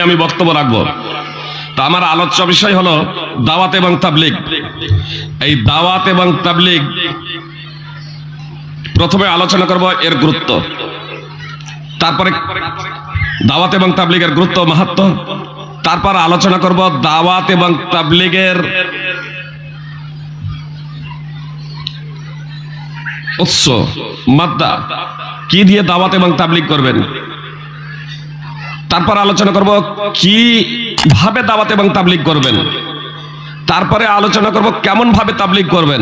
আমি বক্তব্য রাখবো। তা আমার আলোচ্য বিষয় হলো দাওয়াত এবং তাবলীগ। এই দাওয়াত এবং তাবলীগ প্রথমে আলোচনা করব এর গুরুত্ব, তারপরে দাওয়াত এবং তাবলীগের গুরুত্ব মাহাত্ম্য, তারপর আলোচনা করব দাওয়াত এবং তাবলীগের উৎস মাদ্দা, কি দিয়ে দাওয়াত এবং তাবলীগ করবেন। তারপর আলোচনা করব কি ভাবে দাওয়াত এবং তাবলীগ করবেন। তারপরে আলোচনা করব কেমন ভাবে তাবলীগ করবেন।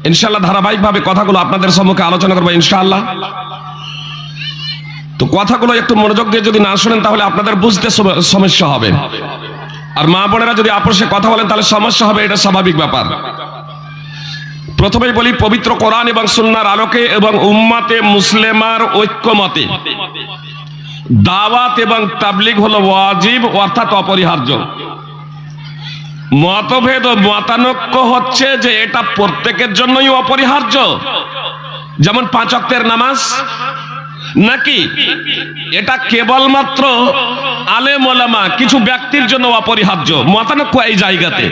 ইনশাআল্লাহ ধারাবাহিকভাবে কথাগুলো আপনাদের সম্মুখে আলোচনা করব ইনশাআল্লাহ। তো কথাগুলো একটু মনোযোগ দিয়ে যদি না শুনেন তাহলে আপনাদের বুঝতে সমস্যা হবে, আর মা বোনেরা যদি আপোষে কথা বলেন তাহলে সমস্যা হবে, এটা স্বাভাবিক ব্যাপার। প্রথমেই বলি, পবিত্র কোরআন এবং সুন্নাহর আলোকে এবং উম্মাতে মুসলিমার ঐক্যমতে দাওয়াত এবং তাবলীগ হলো ওয়াজিব, অর্থাৎ অপরিহার্য। মতভেদ ও মতানৈক্য হচ্ছে যে এটা প্রত্যেকের জন্যই অপরিহার্য, যেমন 5 ওয়াক্তের নামাজ, নাকি এটা কেবলমাত্র আলেম ওলামা কিছু ব্যক্তির জন্য অপরিহার্য। মতানৈক্য এই জায়গাতে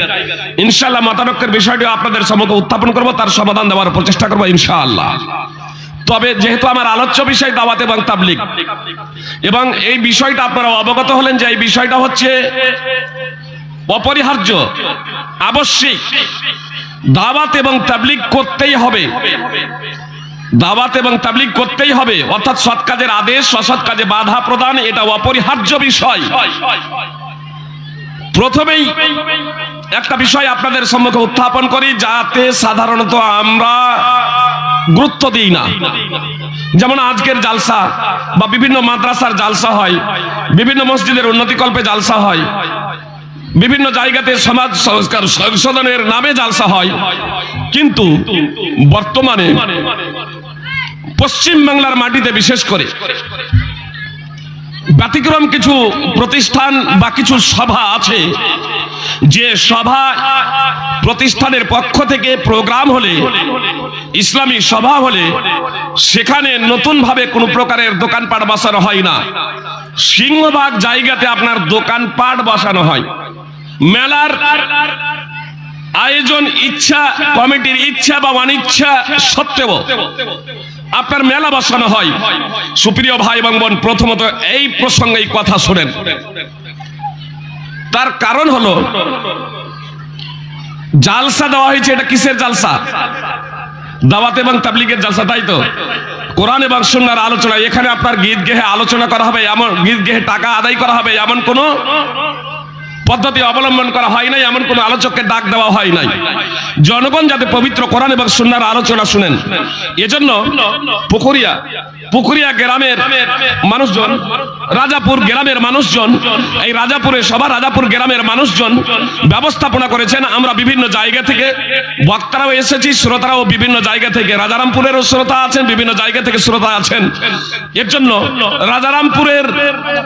ইনশাআল্লাহ মতানৈক্যের বিষয়টি আপনাদের সম্মুখে উত্থাপন করব, তার সমাধান দেওয়ার প্রচেষ্টা করব ইনশাআল্লাহ। তবে যেহেতু আমার আলোচ্য বিষয় দাওয়াত এবং তাবলীগ, এবং এই বিষয়টা আপনারা অবগত হলেন যে এই বিষয়টা হচ্ছে অপরিহার্য, আবশ্যিক, দাওয়াত এবং তাবলীগ করতেই হবে, দাওয়াত এবং তাবলীগ করতেই হবে, অর্থাৎ সৎ কাজের আদেশ, অসৎ কাজে বাধা প্রদান, এটা অপরিহার্য বিষয়। প্রথমেই একটা বিষয় আপনাদের সম্মুখে উত্থাপন করি, যাতে সাধারণত আমরা গুরুত্ব দিই না। যেমন আজকের জালসা বা বিভিন্ন মাদ্রাসার জালসা হয়, বিভিন্ন মসজিদের উন্নতিকল্পে জালসা হয়, বিভিন্ন জায়গাতে সমাজ সংস্কার সংশোধনের নামে জালসা হয়, কিন্তু বর্তমানে পশ্চিম বাংলার মাটিতে বিশেষ করে ব্যতিক্রম কিছু প্রতিষ্ঠান বা কিছু সভা আছে, যে সভা প্রতিষ্ঠানের পক্ষ থেকে প্রোগ্রাম হলে, ইসলামী সভা হলে, সেখানে নতুন ভাবে কোনো প্রকারের দোকানপাট বসানো হয় না। সিংহভাগ জায়গাতে আপনার দোকানপাট বসানো হয়। মেলার আয়োজন ইচ্ছা, কমিটির ইচ্ছা বা অনিচ্ছা সত্ত্বেও আপনার মেলা বসানো হয়। সুপ্রিয় ভাই এবং বোন, প্রথমত এই প্রসঙ্গে কথা শুনেন। তার কারণ হলো জালসা দেওয়া হয়েছে, এটা কিসের জালসা? দাওয়াত এবং তাবলীগের জালসা, তাই তো? কোরআন এবং সুন্নাহর আলোচনা। এখানে আপনার গীত গেহে আলোচনা করা হবে, এমন গীত গেহে টাকা আদায় করা হবে এমন কোনো পদ্ধতি অবলম্বন করা হয় নাই, এমন কোন আলোচককে ডাক দেওয়া হয় নাই। জনগণ যাতে পবিত্র কোরআন এবং সুন্নাহর আলোচনা শুনেন, এজন্য পুকুরিয়া গ্রামের মানুষজন, রাজাপুর গ্রামের মানুষজন, এই রাজাপুরে সভা রাজাপুর গ্রামের মানুষজন ব্যবস্থাপনা করেছেন। আমরা বিভিন্ন জায়গা থেকে বক্তারাও এসেছি, শ্রোতারাও বিভিন্ন জায়গা থেকে, রাজারামপুরেরও শ্রোতা আছেন, বিভিন্ন জায়গা থেকে শ্রোতা আছেন। এর জন্য রাজারামপুরের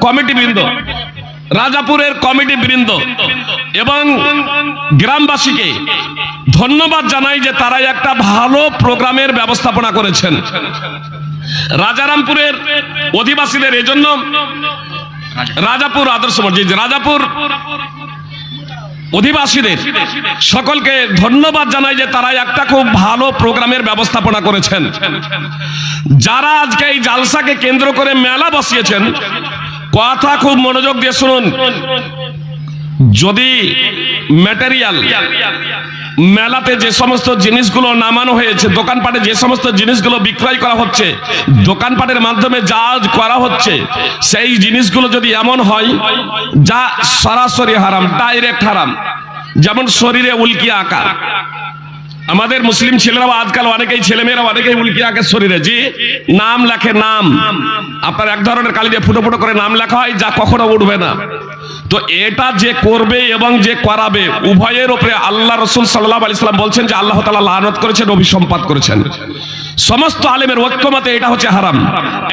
কমিটিবৃন্দ, রাজাপুরের কমিটি বৃন্দ এবং গ্রামবাসীকে ধন্যবাদ জানাই যে তারা একটা ভালো প্রোগ্রামের ব্যবস্থাপনা করেছেন। রাজারামপুরের অধিবাসীদের এজন্য রাজাপুর আদর্শ মসজিদ, রাজাপুর অধিবাসীদের সকলকে ধন্যবাদ জানাই যে তারা একটা খুব ভালো প্রোগ্রামের ব্যবস্থাপনা করেছেন। যারা আজকে এই জালসাকে কেন্দ্র করে মেলা বসিয়েছেন, কথা খুব মনোযোগ দিয়ে শুনুন। যদি ম্যাটেরিয়াল, মেলাতে যে সমস্ত জিনিসগুলো নামানো হয়েছে, দোকানপাটে যে সমস্ত জিনিসগুলো বিক্রয় করা হচ্ছে, দোকানপাটের মাধ্যমে যা করা হচ্ছে, সেই জিনিসগুলো যদি এমন হয় যা সরাসরি হারাম, ডাইরেক্ট হারাম, যেমন শরীরে উল্কি আঁকা। আমাদের মুসলিম ছেলেরাও আজকাল অনেকেই, ছেলেমেয়েরা অনেকেই উল্কি আঁকে শরীরে, যে নাম লেখে, নাম আপনার এক ধরনের কালি দিয়ে ফুটো ফুটো করে নাম লেখা হয়, যা কখনো উঠবে না। তো এটা যে করবে এবং যে করাবে, উভয়ের উপরে আল্লাহ রাসূল সাল্লাল্লাহু আলাইহি ওয়াসাল্লাম বলছেন যে আল্লাহ তাআলা লানত করেছেন, অভিসম্পাত করেছেন। সমস্ত আলেমের ঐক্যমতে এটা হচ্ছে হারাম।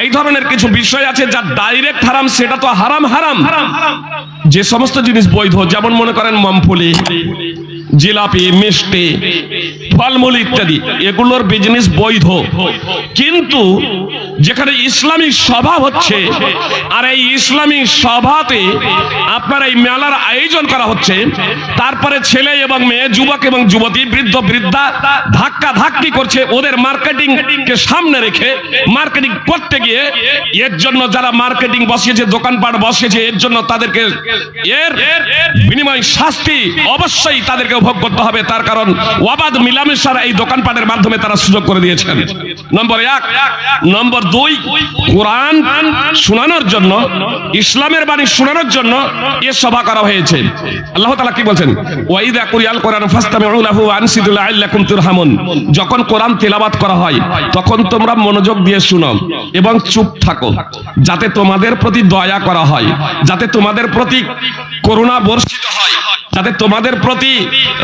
এই ধরনের কিছু বিষয় আছে যা ডাইরেক্ট হারাম, সেটা তো হারাম। যে সমস্ত জিনিস বৈধ, যেমন মনে করেন মুমফলি, জিলাপি, মিষ্টি, ফলমূল ইত্যাদি, এগুলোর বিজনেস বৈধ। কিন্তু যেখানে ইসলামী সভা হচ্ছে, আর এই ইসলামী সভাতে আপনার এই মেলার আয়োজন করা হচ্ছে, তারপরে ছেলে এবং মেয়ে, যুবক এবং যুবতী, বৃদ্ধ বৃদ্ধা ধাক্কা ধাক্কি করছে ওদের মার্কেটিং কে সামনে রেখে। মার্কেটিং করতে গিয়ে এর জন্য যারা মার্কেটিং বসিয়েছে, দোকানপাট বসিয়েছে, এর জন্য তাদেরকে এর বিনিময় শাস্তি অবশ্যই তাদেরকে ভোগ করতে হবে। তার কারণ অবাধ মিলামেশার এই দোকানপাটের মাধ্যমে তারা সুযোগ করে দিয়েছেন। নম্বর 1। নম্বর 2, কোরআন শোনানোর জন্য, ইসলামের বাণী শোনানোর জন্য এ সভা করা হয়েছে। আল্লাহ তাআলা কি বলছেন? ওয়াইদা কুরিয়াল কোরআন ফাসতামিউ লাহু ওয়া আনসিতু লাআল্লাকুম তুরহামুন। যখন কোরআন তেলাওয়াত করা হয় তখন তোমরা মনোযোগ দিয়ে শুনো এবং চুপ থাকো, যাতে তোমাদের প্রতি দয়া করা হয়, যাতে তোমাদের প্রতি করুণা বর্ষিত হয়, যাতে তোমাদের প্রতি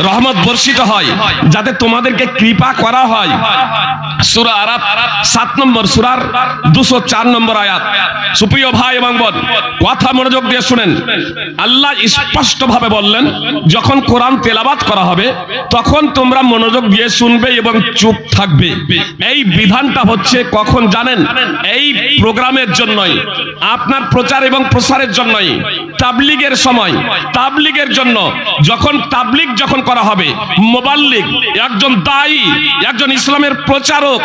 রহমত বর্ষিত হয়, যাতে তোমাদেরকে কৃপা করা হয়। সূরা আরাফ 7 নম্বর সূরার 204 নম্বর আয়াত। সুপ্রিয় ভাই এবং বোন, কথা মনোযোগ দিয়ে শুনেন। আল্লাহ স্পষ্ট ভাবে বললেন, যখন কোরআন তেলাওয়াত করা হবে তখন তোমরা মনোযোগ দিয়ে শুনবে এবং চুপ থাকবে। এই বিধানটা হচ্ছে কখন জানেন? এই প্রোগ্রামের জন্যই, আপনার প্রচার এবং প্রসারের জন্যই, তাবলীগের সময়, তাবলীগের জন্য। যখন তাবলীগ যখন করা হবে, মুবাল্লিগ একজন দায়ী, একজন ইসলামের প্রচারক,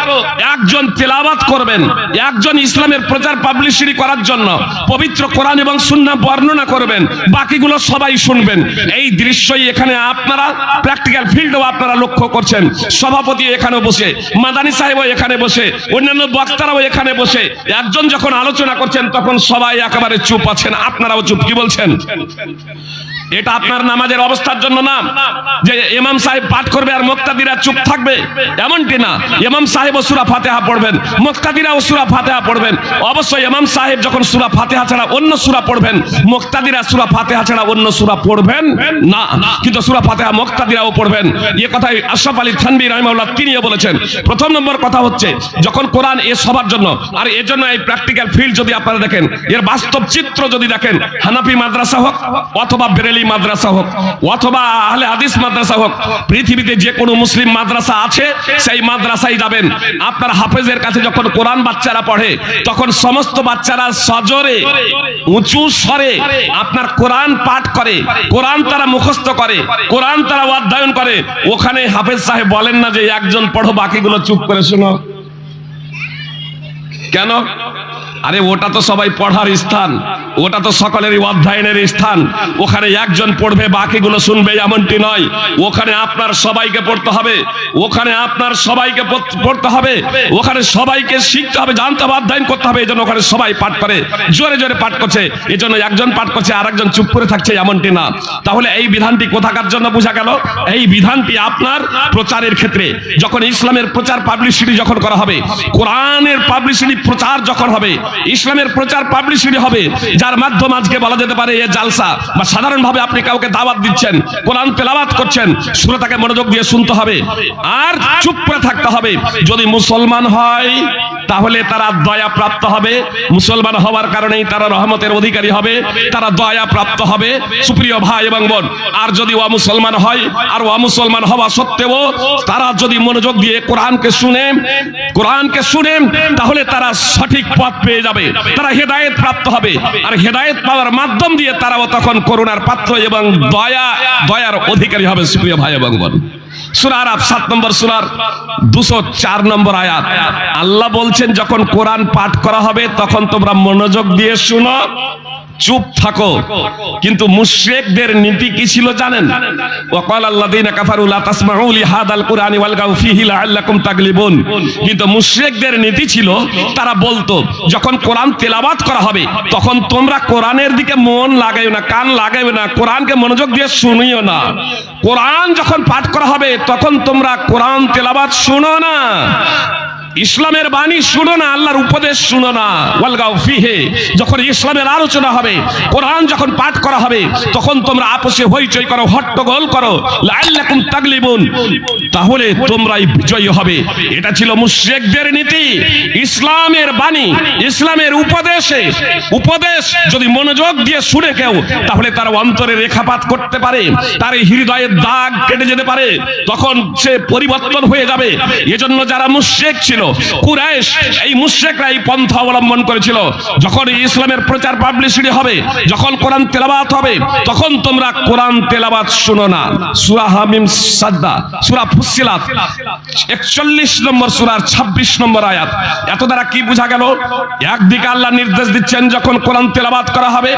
একজন তেলাওয়াত করবেন, একজন ইসলামের প্রচার পাবলিশিটি করার জন্য পবিত্র কোরআন এবং সুন্নাহ বর্ণনা করবেন, বাকিগুলো সবাই শুনবেন। এই দৃশ্যই এখানে আপনারা প্র্যাকটিক্যাল ফিল্ডও আপনারা লক্ষ্য করছেন। সভাপতি এখানে বসে, মাদানী সাহেবও এখানে বসে, অন্যান্য বক্তারাও এখানে বসে, একজন যখন আলোচনা করছেন তখন সবাই একেবারে চুপ আছেন, আপনারাও চুপ। কি বলছেন? এটা আপনার নামাজের অবস্থার জন্য না যে ইমাম সাহেব পাঠ করবে আর মুক্তাদিরা চুপ থাকবে, এমনটি না। ইমাম সাহেব সূরা ফাতিহা পড়বেন, মুক্তাদিরাও সূরা ফাতিহা পড়বেন। অবশ্যই ইমাম সাহেব যখন সূরা ফাতিহা ছাড়া অন্য সূরা পড়বেন, মুক্তাদিরা সূরা ফাতিহা ছাড়া অন্য সূরা পড়বেন না, কিন্তু সূরা ফাতিহা মুক্তাদিরাও পড়বেন। এই কথাই আশরাফ আলী থানভী রাহিমাহুল্লাহ তিনিও বলেছেন। প্রথম নম্বর কথা হচ্ছে, যখন কোরআন এ সবার জন্য, আর এর জন্য এই প্র্যাকটিক্যাল ফিল্ড যদি আপনারা দেখেন, এর বাস্তব চিত্র যদি দেখেন, হানাফি মাদ্রাসা হোক অথবা বেরেলি মাদ্রাসা হোক অথবা আহলে হাদিস মাদ্রাসা হোক, পৃথিবীতে যে কোনো মুসলিম মাদ্রাসা আছে সেই মাদ্রাসায় যাবেন। আপনার হাফেজের কাছে যখন কোরআন বাচ্চারা পড়ে, তখন সমস্ত বাচ্চারা সজোরে উঁচু স্বরে আপনার কোরআন পাঠ করে, কোরআন তারা মুখস্থ করে, কোরআন তারা অধ্যয়ন করে। ওখানে হাফেজ সাহেব বলেন না যে একজন পড়ো বাকিগুলো চুপ করে শোনো। কেন? আরে ওটা তো সবাই পড়ার স্থান, ওটা তো সকলেরই অধ্যয়নের স্থান। ওখানে একজন পড়বে বাকিগুলো শুনবে এমনটি নয়। ওখানে আপনার সবাইকে পড়তে হবে, ওখানে আপনার সবাইকে পড়তে হবে, ওখানে সবাইকে শিখতে হবে, জানতে হবে, অধ্যয়ন করতে হবে। এই জন্য ওখানে সবাই পাঠ করে, জোরে জোরে পাঠ করছে। এই জন্য একজন পাঠ করছে আর একজন চুপ করে থাকছে এমনটি না। তাহলে এই বিধানটি কোথাকার জন্য বোঝা গেল? এই বিধানটি আপনার প্রচারের ক্ষেত্রে, যখন ইসলামের প্রচার পাবলিসিটি যখন করা হবে, কোরআনের পাবলিসিটি প্রচার যখন হবে, ইসলামের প্রচার পাবলিসিটি হবে, যার মাধ্যমে আজকে বলা যেতে পারে এ জালসা, বা সাধারণভাবে আপনি কাউকে দাওয়াত দিচ্ছেন, কোরআন তেলাওয়াত করছেন, সূরাটাকে মনোযোগ দিয়ে শুনতে হবে আর চুপ করে থাকতে হবে। যদি মুসলমান হয় তাহলে তারা দয়া প্রাপ্ত হবে, মুসলমান হওয়ার কারণেই তারা রহমতের অধিকারী হবে, তারা দয়া প্রাপ্ত হবে। সুপ্রিয় ভাই এবং বোন, আর যদি অমুসলমান হয়, আর অমুসলমান হওয়া সত্ত্বেও তারা যদি মনোযোগ দিয়ে কোরআনকে শুনে তাহলে তারা সঠিক পথ পেয়ে যাবে, তারা হেদায়েত প্রাপ্ত হবে। আর হেদায়েত পাওয়ার মাধ্যম দিয়ে তারাও তখন করুণার পাত্র এবং দয়ার অধিকারী হবে। সুপ্রিয় ভাই এবং বোন, সূরা আরাফ 7 নম্বর সূরার 204 নম্বর আয়াত, আল্লাহ বলছেন যখন কোরআন পাঠ করা হবে তখন তোমরা মনোযোগ দিয়ে শুনো, চুপ থাকো। কিন্তু মুশরিকদের নীতি কি ছিল জানেন? ওয়াকাল আল্লাযীনা কাফারু লা তাসমাউ লিহাদাল কুরআনি ওয়ালগাউ ফীহি লাআল্লাকুম তাগলিবুন। কিন্তু মুশরিকদের নীতি ছিল, তারা বলতো যখন কোরআন তেলাওয়াত করা হবে তখন তোমরা কোরআনের দিকে মন লাগাইও না, কান লাগাইও না, কোরআনকে মনোযোগ দিয়ে শুনিও না। কোরআন যখন পাঠ করা হবে তখন তোমরা কোরআন তেলাওয়াত শুনো না, ইসলামের বাণী শুনো না, আল্লাহর উপদেশ শুনো না। ওয়ালগাউ ফিহি, যখন ইসলামের আলোচনা হবে, কোরআন যখন পাঠ করা হবে তখন তোমরা আপসে হইচই করো, হট্টগোল করো, লাআল্লাকুম তাগলিবুন, তাহলে তোমরাই বিজয়ী হবে। এটা ছিল মুশরিকদের নীতি। ইসলামের বাণী, ইসলামের উপদেশ যদি মনোযোগ দিয়ে শুনে কেউ, তাহলে তার অন্তরে রেখাপাত করতে পারে, তার হৃদয়ের দাগ কেটে যেতে পারে, তখন সে পরিবর্তন হয়ে যাবে। এজন্য যারা মুশরিক ছিল কুরাইশ এই মুশরিকরা এই পন্থা অবলম্বন করেছিল, যখন ইসলামের প্রচার পাবলিসিটি হবে, যখন কোরআন তেলাওয়াত হবে, তখন তোমরা কোরআন তেলাওয়াত শুনো না। সূরা হামিম সাজদা, সূরা ফুসসিলাত 41 নম্বর সূরার 26 নম্বর আয়াত। এত দ্বারা কি বোঝা গেল? একদিকে আল্লাহ নির্দেশ দিচ্ছেন যখন কোরআন তেলাওয়াত করা হবে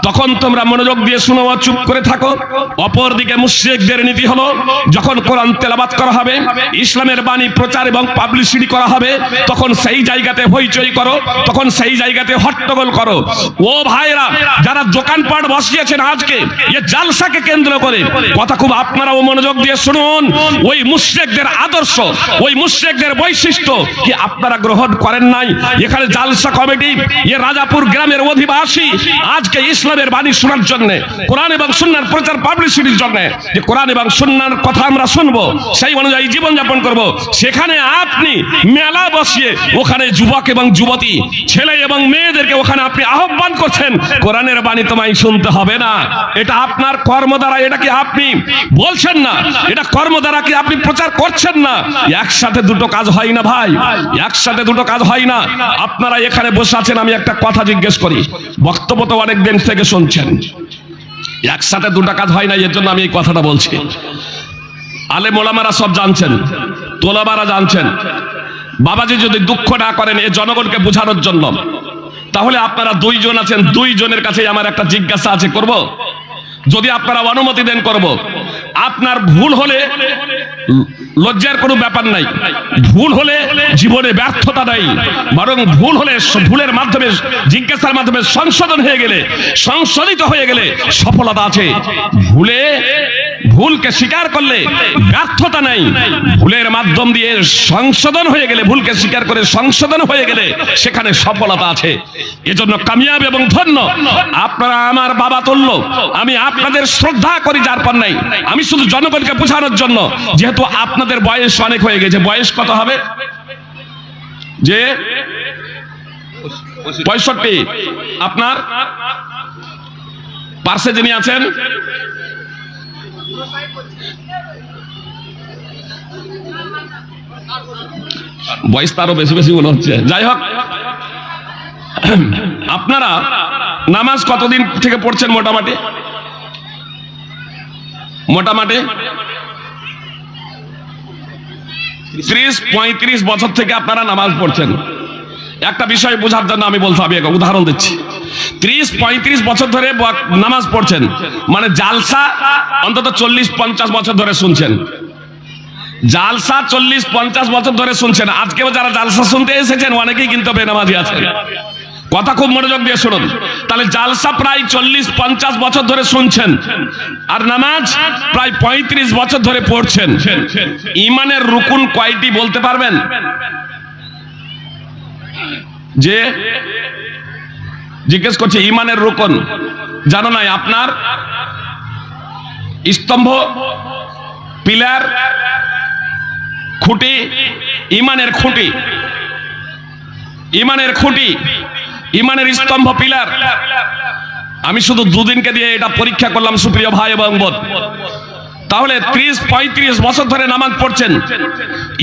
তখন তোমরা মনোযোগ দিয়ে শুনো, চুপ করে থাকো। অপরদিকে মুশরিকদের নীতি হলো যখন কোরআন তেলাওয়াত করা হবে, ইসলামের বাণী প্রচার এবং পাবলিসিটি করা হবে, তখন সেই জায়গাতে হইচই করো, তখন সেই জায়গাতে হট্টগোল করো। ও ভাইরা, যারা দোকানপাট বসিয়েছেন আজকে এই জালসাকে কেন্দ্র করে, কথা খুব আপনারাও মনোযোগ দিয়ে শুনুন। ওই মুশরিকদের আদর্শ, ওই মুশরিকদের বৈশিষ্ট্য কি আপনারা গ্রহণ করেন নাই? এখানে জালসা কমিটি, এ রাজাপুর গ্রামের অধিবাসী আজকে ইসলামের বাণী শোনার জন্য, কোরআন এবং সুন্নাহর প্রচার পাবলিসিটির জন্য, যে কোরআন এবং সুন্নাহর কথা আমরা শুনবো, সেই অনুযায়ী জীবনযাপন করব, সেখানে আপনি মেলা বসিয়ে ওখানে যুবক এবং যুবতী, ছেলে এবং মেয়েদেরকে ওখানে আপনি আহ্বান করছেন কোরআনের বাণী তোমায় শুনতে হবে না। এটা আপনার কর্ম দ্বারা, এটা কি আপনি বলছেন না? এটা কর্ম দ্বারা কি আপনি প্রচার করছেন না? একসাথে দুটো কাজ হয় না ভাই, একসাথে দুটো কাজ হয় না। আপনারা এখানে বসে আছেন, আমি একটা কথা জিজ্ঞেস করি, বক্তব্য তো অনেক দিন থেকে শুনছেন, একসাথে দুটো কাজ হয় না, এর জন্য আমি এই কথাটা বলছি। আলেম ওলামারা সব জানছেন, তোলাবারা জানছেন। বাবাজি যদি দুঃখ না করেন এ জনগণকে বোঝানোর জন্য, তাহলে আপনারা দুইজন আছেন, দুইজনের কাছে আমার একটা জিজ্ঞাসা আছে, করব? যদি আপনারা অনুমতি দেন করব। আপনার ভুল হলে লজ্জার কোনো ব্যাপার নাই, ভুল হলে জীবনে ব্যর্থতা নাই, বরং ভুল হলে ভুলের মাধ্যমে, জিজ্ঞাসার মাধ্যমে সংশোধন হয়ে গেলে, সংশোধিত হয়ে গেলে সফলতা আছে। ভুলকে স্বীকার করলে ব্যর্থতা নাই, ভুলের মাধ্যম দিয়ে সংশোধন হয়ে গেলে, ভুলকে স্বীকার করে সংশোধন হয়ে গেলে সেখানে সফলতা আছে। এজন্য কামিয়াব এবং ধন্য আপনারা আমার বাবা তুল্য, আমি আপনাদের শ্রদ্ধা করি, যার পর নাই। আমি শুধু জনগণকে বোঝানোর জন্য, যেহেতু আপনাদের বয়স অনেক হয়ে গেছে, বয়স কত হবে? যে 65। আপনার পার্শ্বে যিনি আছেন বয়স তারও বেশি বেশি মনে হচ্ছে। যাই হোক, আপনারা নামাজ কতদিন থেকে পড়ছেন? মোটামুটি 30-35 বছর থেকে আপনারা নামাজ পড়ছেন। একটা বিষয় বোঝার জন্য আমি বলছি, আমি একটা উদাহরণ দিচ্ছি। 30-35 বছর ধরে নামাজ পড়ছেন, মানে জালসা অন্তত 40-50 বছর ধরে শুনছেন। জালসা 40-50 বছর ধরে শুনছেন। আজকেও যারা জালসা শুনতে এসেছেন অনেকেই কিন্তু বেনামাজি আছেন। কথা খুব মনোযোগ দিয়ে শুনুন। তাহলে জালসা প্রায় 40-50 বছর ধরে শুনছেন, আর নামাজ প্রায় 35 বছর ধরে পড়ছেন। ঈমানের রুকুন কয়টি বলতে পারবেন? যে জিজ্ঞেস করছে, ঈমানের রুকুন জানো নাই? আপনার স্তম্ভ, পিলার, খুঁটি, ঈমানের খুঁটি, ঈমানের খুঁটি, ঈমানের স্তম্ভ, পিলার। আমি শুধু দুদিনকে দিয়ে এটা পরীক্ষা করলাম সুপ্রিয় ভাই এবং বোন। তাহলে 30-35 বছর ধরে নামাজ পড়ছেন,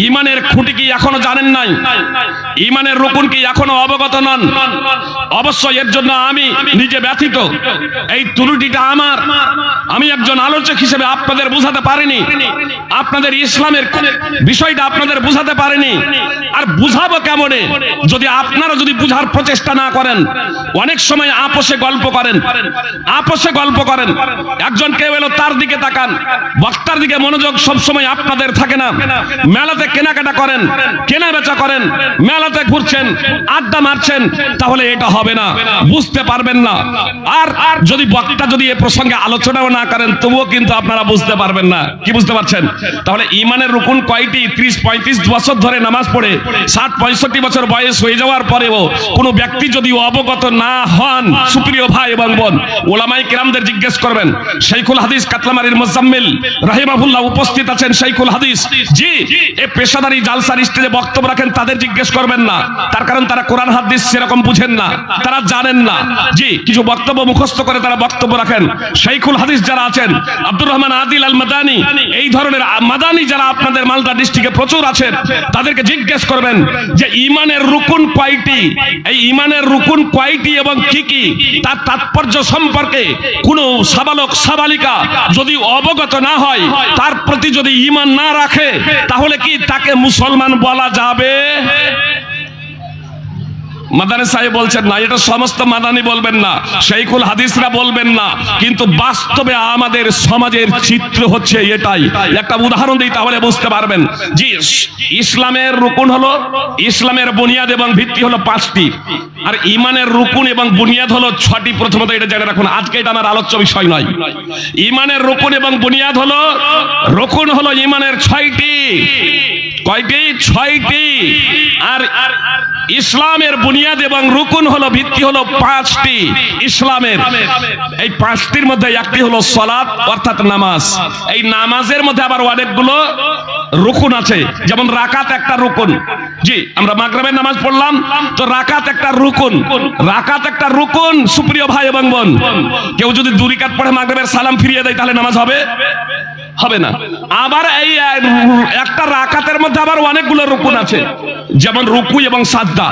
ঈমানের খুঁটি কি এখনো জানেন নাই? ঈমানের রুকুন কি এখনো অবগত নন? অবশ্যই এর জন্য আমি নিজে ব্যথিত। এই ত্রুটিটা আমার, আমি একজন আলোচক হিসেবে আপনাদের বুঝাতে পারিনি, আপনাদের ইসলামের বিষয়টা আপনাদের বুঝাতে পারিনি। আর বুঝাবো কেমনে যদি আপনারা যদি বুঝার প্রচেষ্টা না করেন? অনেক সময় আপোষে গল্প করেন, আপোষে গল্প করেন। একজন কেউ এলো, তার দিকে তাকান, বক্তার দিকে মনোযোগ সব সময় আপনাদের থাকে না। মেলাতে কেনাকাটা করেন, কেনা বেচা করেন, মেলাতে ঘুরছেন, আড্ডা মারছেন, তাহলে এটা হবে না, বুঝতে পারবেন না। আর যদি বক্তা যদি এ প্রসঙ্গে আলোচনাও না করেন, তবুও কিন্তু আপনারা বুঝতে পারবেন না। কি বুঝতে পারছেন? তাহলে ঈমানের রুকুন কয়টি? 30-35 বছর ধরে নামাজ পড়ে 60-65 বছর বয়স হয়ে যাওয়ার পরেও কোনো ব্যক্তি যদি অবগত না হন, সুপ্রিয় ভাই এবং বোন, ওলামায়ে কেরামদের জিজ্ঞেস করবেন, শাইখুল হাদিস কাতলামারির মুজাম্মিল রাহিমাহুল্লাহ উপস্থিত আছেন। শাইখুল হাদিস জি এই পেশাদারি জালসার স্টেজে বক্তব্য রাখেন, তাদের জিজ্ঞেস করবেন না, তার কারণ তারা কোরআন হাদিস সেরকম বুঝেন না, তারা জানেন না। জি কিছু বক্তব্য মুখস্থ করে তারা বক্তব্য রাখেন। শাইখুল হাদিস যারা আছেন, আব্দুর রহমান আদিল আল মাদানী, এই ধরনের মাদানী যারা আপনাদের মালদা ডিস্ট্রিক্টে প্রচুর আছেন, তাদেরকে জিজ্ঞেস করবেন যে ইমানের রুকুন কয়টি, এই ইমানের রুকুন কয়টি এবং কি কি, তার তাৎপর্য সম্পর্কে কোনো সাবালক সাবালিকা যদি অবগত না হয়, তার প্রতি যদি ঈমান না রাখে, তাহলে কি তাকে মুসলমান বলা যাবে? মাদানী সাহেব বলছেন না, এটা সমস্ত মাদানী বলবেন না, শাইখুল হাদিসরা বলবেন না, কিন্তু বাস্তবে আমাদের সমাজের চিত্র হচ্ছে এটাই। একটা উদাহরণ দিই তাহলে বুঝতে পারবেন। জি ইসলামের রুকুন হলো, ইসলামের বুনিয়াদ এবং ভিত্তি হলো 5টি, আর ইমানের রুকুন এবং বুনিয়াদ হলো 6টি। প্রথমত এটা জেনে রাখুন, আজকে এটা আমার আলোচ্য বিষয় নয়। ইমানের রুকুন এবং বুনিয়াদ হলো, রুকুন হলো ইমানের 6টি। কয়টি? 6টি। আর ইসলামের বুনিয়াদ এবং রুকুন হলো, ভিত্তি হলো 5টি ইসলামের। এই 5টির মধ্যে একটি হলো সালাত অর্থাৎ নামাজ। এই নামাজের মধ্যে আবার অনেকগুলো রুকুন আছে, যেমন রাকাত একটা রুকুন। জি আমরা মাগরিবের নামাজ পড়লাম, তো রাকাত একটা রুকুন, রাকাত একটা রুকুন। সুপ্রিয় ভাই এবং বোন, কেউ যদি 2 রাকাত পড়ে মাগরিবের সালাম ফিরিয়ে দেয়, তাহলে নামাজ হবে? হবে না। আবার এই একটা রাকাতের মধ্যে আবার অনেকগুলো রুকুন আছে, যেমন রুকু এবং সাজদা।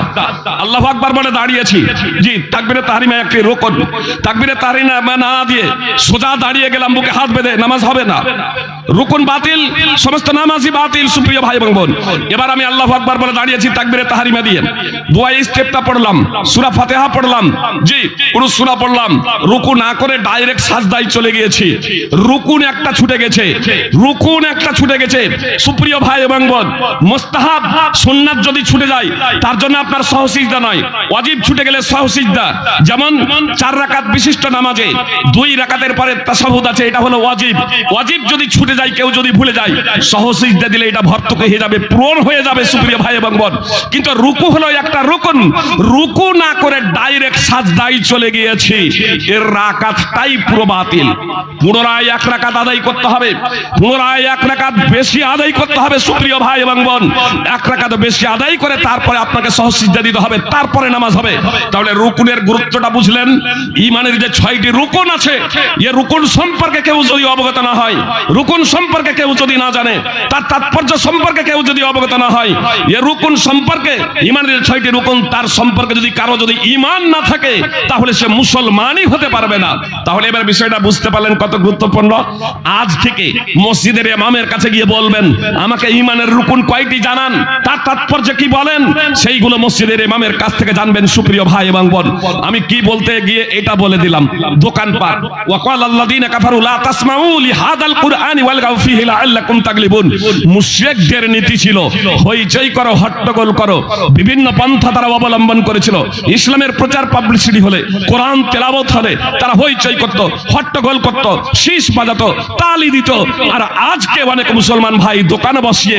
আল্লাহু আকবার বলে দাঁড়িয়েছি, জি তাকবীরে তাহরিমা একটি রুকুন। তাকবীরে তাহরিমা না দিয়ে সোজা দাঁড়িয়ে গেলাম বুকে হাত বেঁধে, নামাজ হবে না, রুকুন বাতিল, সমস্ত নামাজই বাতিল। সুপ্রিয় ভাই এবং বোন, এবার আমি আল্লাহু আকবার বলে দাঁড়িয়েছি তাকবীরে তাহরিমা দিয়ে, দোয়া ইস্তেফতা পড়লাম, সূরা ফাতিহা পড়লাম, জি পুরো সূরা পড়লাম, রুকু না করে ডাইরেক্ট সাজদায় চলে গিয়েছি, রুকুন একটা ছুটে গেছে, রুকুন একটা ছুটে গেছে। সুপ্রিয় ভাই এবং বোন, মুস্তাহাব সুন্নাত যদি ছুটে যায়, তার জন্য আপনার সহসিজদা নয়, ওয়াজিব ছুটে গেলে সহসিজদা। যেমন 4 রাকাত বিশিষ্ট নামাজে 2 রাকাতের পরে তাশাহুদ আছে, এটা হলো ওয়াজিব। ওয়াজিব যদি ছুটে যায়, কেউ যদি ভুলে যায়, সহসিজদা দিলে এটা ভর্তক হয়ে যাবে, পূরণ হয়ে যাবে। সুপ্রিয় ভাই এবং বোন, কিন্তু রুকু হলো একটা রুকুন, রুকু না করে ডাইরেক্ট সাজদায় চলে গিয়েছি, এর রাকাতটাই পুরো বাতিল। পুনরায় 1 রাকাত আদায় করতে হবে, পুনরায় 1 রাকাত বেশি আদায় করতে হবে। সুপ্রিয় ভাই এবং বোন, 1 রাকাত বেশি আদায় করে তারপরে আপনাকে সহসিজদা দিতে হবে, তারপরে নামাজ হবে। তাহলে রুকুনের গুরুত্বটা বুঝলেন। ইমানের যে 6টি রুকুন আছে, এই রুকুন সম্পর্কে কেউ যদি অবগত না হয়, রুকুন সম্পর্কে কেউ যদি না জানে, তার তাৎপর্য সম্পর্কে কেউ যদি অবগত না হয়, এই রুকুন সম্পর্কে, ইমানের 6টি রুকুন, তার সম্পর্কে যদি কারো যদি ঈমান না থাকে, তাহলে সে মুসলমানই হতে পারবে না। তাহলে এবার বিষয়টা বুঝতে পারলেন কত গুরুত্বপূর্ণ। আজ থেকে মসজিদের ইমামের কাছে গিয়ে বলবেন, আমাকে ঈমানের রুকুন কয়টি জানান, তার তাৎপর্য কি বলেন, সেইগুলো মসজিদের ইমামের কাছ থেকে জানবেন। সুপ্রিয় ভাই এবং বোন, আমি কি বলতে গিয়ে এটা বলে দিলাম। দোকানপাট, ওয়াকালাল্লাযীনা কাফারু লা তাসমাউ লিহাদাল কুরআনি ওয়ালগাউ ফীহি লাআল্লাকুম তাগলিবুন। মুশরিকদের নীতি ছিল হইচই করো, হট্টগোল করো, বিভিন্ন পন্থা তারা অবলম্বন করেছিল। ইসলামের প্রচার পাবলিসিটি হলে, কোরআন তেলাওয়াত হলে তারা হইচই করত, হট্টগোল করত, শীষ বাজাতো, তালি দিত। আর আজকে অনেক মুসলমান ভাই দোকানে বসিয়ে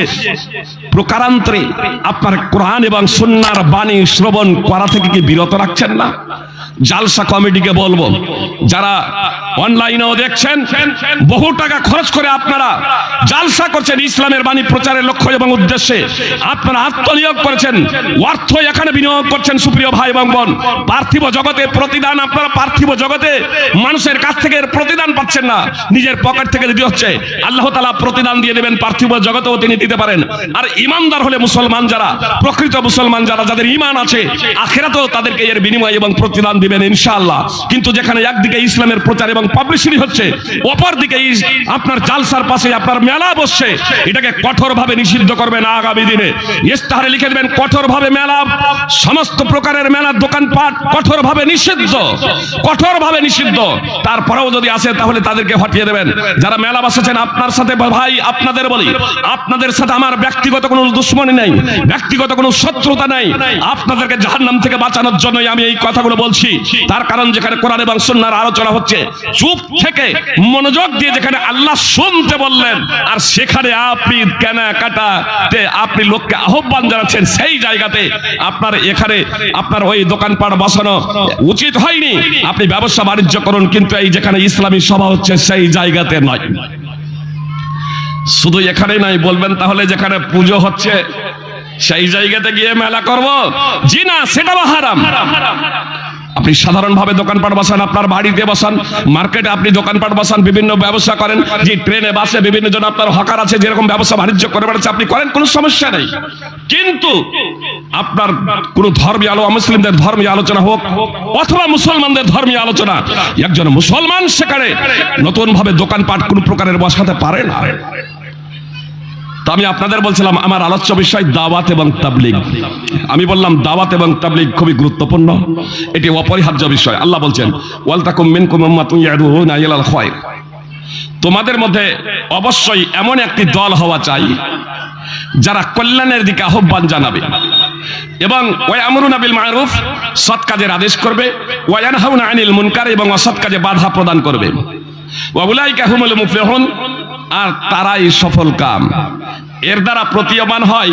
প্রকারান্তরে আপনার কোরআন এবং সুন্নাহর বাণী শ্রবণ করা থেকে কি বিরত রাখছেন না? জালসা কমিটিকে বলবো, যারা অনলাইনেও দেখছেন, বহু টাকা খরচ করে আপনারা জালসা করছেন ইসলামের বাণী প্রচারের লক্ষ্য এবং উদ্দেশ্যে, আপনারা আত্মনিয়োগ করেছেন, অর্থ এখানে বিনিয়োগ করছেন। সুপ্রিয় ভাই এবং বোন, পার্থিব জগতে প্রতিদান, আপনারা পার্থিব জগতে মানুষের কাছ থেকে প্রতিদান পাচ্ছেন না, নিজের পকেট থেকে দিতে হচ্ছে। আল্লাহ তাআলা প্রতিদান দিয়ে দেবেন, পার্থিব জগতেও তিনি দিতে পারেন। আর ইমানদার হলে মুসলমান যারা, প্রকৃত মুসলমান যারা, যাদের ঈমান আছে, আখিরাতেও তাদেরকে এর বিনিময় এবং প্রতিদান দিবেন ইনশাআল্লাহ। কিন্তু যেখানে একদিকে ইসলামের প্রচার এবং পাবলিসিটি হচ্ছে, অপরদিকে আপনার জালসার পাশে আপনার মেলা বসছে, এটাকে কঠোরভাবে নিষিদ্ধ করবেন। আগামী দিনে ইস্তাহারে লিখে দেবেন, কঠোরভাবে মেলা, সমস্ত প্রকারের মেলার দোকানপাট কঠোরভাবে নিষিদ্ধ, কঠোরভাবে নিষিদ্ধ। তারপরেও যদি আসে তাহলে তাদেরকে হটিয়ে দেবেন। যারা মেলা বসে করেছেন। আপনার সাথে ভাই আপনাদের বলি, আপনাদের সাথে আমার ব্যক্তিগত কোনো দুশ্মনী নেই, ব্যক্তিগত কোনো শত্রুতা নেই। আপনাদেরকে জাহান্নাম থেকে বাঁচানোর জন্যই আমি এই কথাগুলো বলছি। তার কারণ যেখানে কোরআন এবং সুন্নাহর আলোচনা হচ্ছে, চুপ থেকে মনোযোগ দিয়ে যেখানে আল্লাহ শুনতে বললেন, আর সেখানে আপনি কেনাকাটাতে আপনি লোককে আহ্বান জানাচ্ছেন, সেই জায়গাতে আপনার এখানে আপনার ওই দোকানপাট বসানো উচিত হয়নি। আপনি ব্যবসা বাণিজ্য করুন, কিন্তু এই যেখানে ইসলামী সভা হচ্ছে সেই জায়গাতে নয়। শুধু এখানেই নয়, বলবেন তাহলে যেখানে পুজো হচ্ছে সেই জায়গাতে গিয়ে মেলা করব? জি না, সেটাও হারাম। আপনি সাধারণভাবে দোকানপাট বসান, আপনার বাড়িতে বসান, মার্কেটে আপনি দোকানপাট বসান, বিভিন্ন ব্যবসা করেন, যে ট্রেনে বাসে বিভিন্ন জন আপনার হকার আছে, যেরকম ব্যবসা বাণিজ্য করে বেড়াচ্ছে আপনি করেন, কোনো সমস্যা নেই। কিন্তু আপনার কোন ধর্মীয় মুসলিমদের ধর্মীয় আলোচনা হোক অথবা মুসলমানদের ধর্মীয় আলোচনা, একজন মুসলমান সেখানে নতুন ভাবে দোকানপাট কোন প্রকারের বসাতে পারে না। তো আমি আপনাদের বলছিলাম আমার আলোচ্য বিষয় দাওয়াত এবং তাবলীগ। আমি বললাম দাওয়াত এবং তাবলীগ খুবই গুরুত্বপূর্ণ, এটি অপরিহার্য বিষয়। আল্লাহ বলছেন ওয়াল তাকুম মিনকুম উম্মাতুন ইয়াদউনা ইলাল খায়র, তোমাদের মধ্যে অবশ্যই এমন একটি দল হওয়া চাই যারা কল্যাণের দিকে আহ্বান জানাবে এবং ওয়া'আমরুনা বিল মা'রুফ, সৎ কাজের আদেশ করবে, ওয়া ইয়ানহাউনা আনিল মুনকার, এবং অসৎ কাজে বাধা প্রদান করবে। ওয়া উলাইকা হুমুল মুফলিহুন, আর তারাই সফল কাম। এর দ্বারা প্রতীয়মান হয়,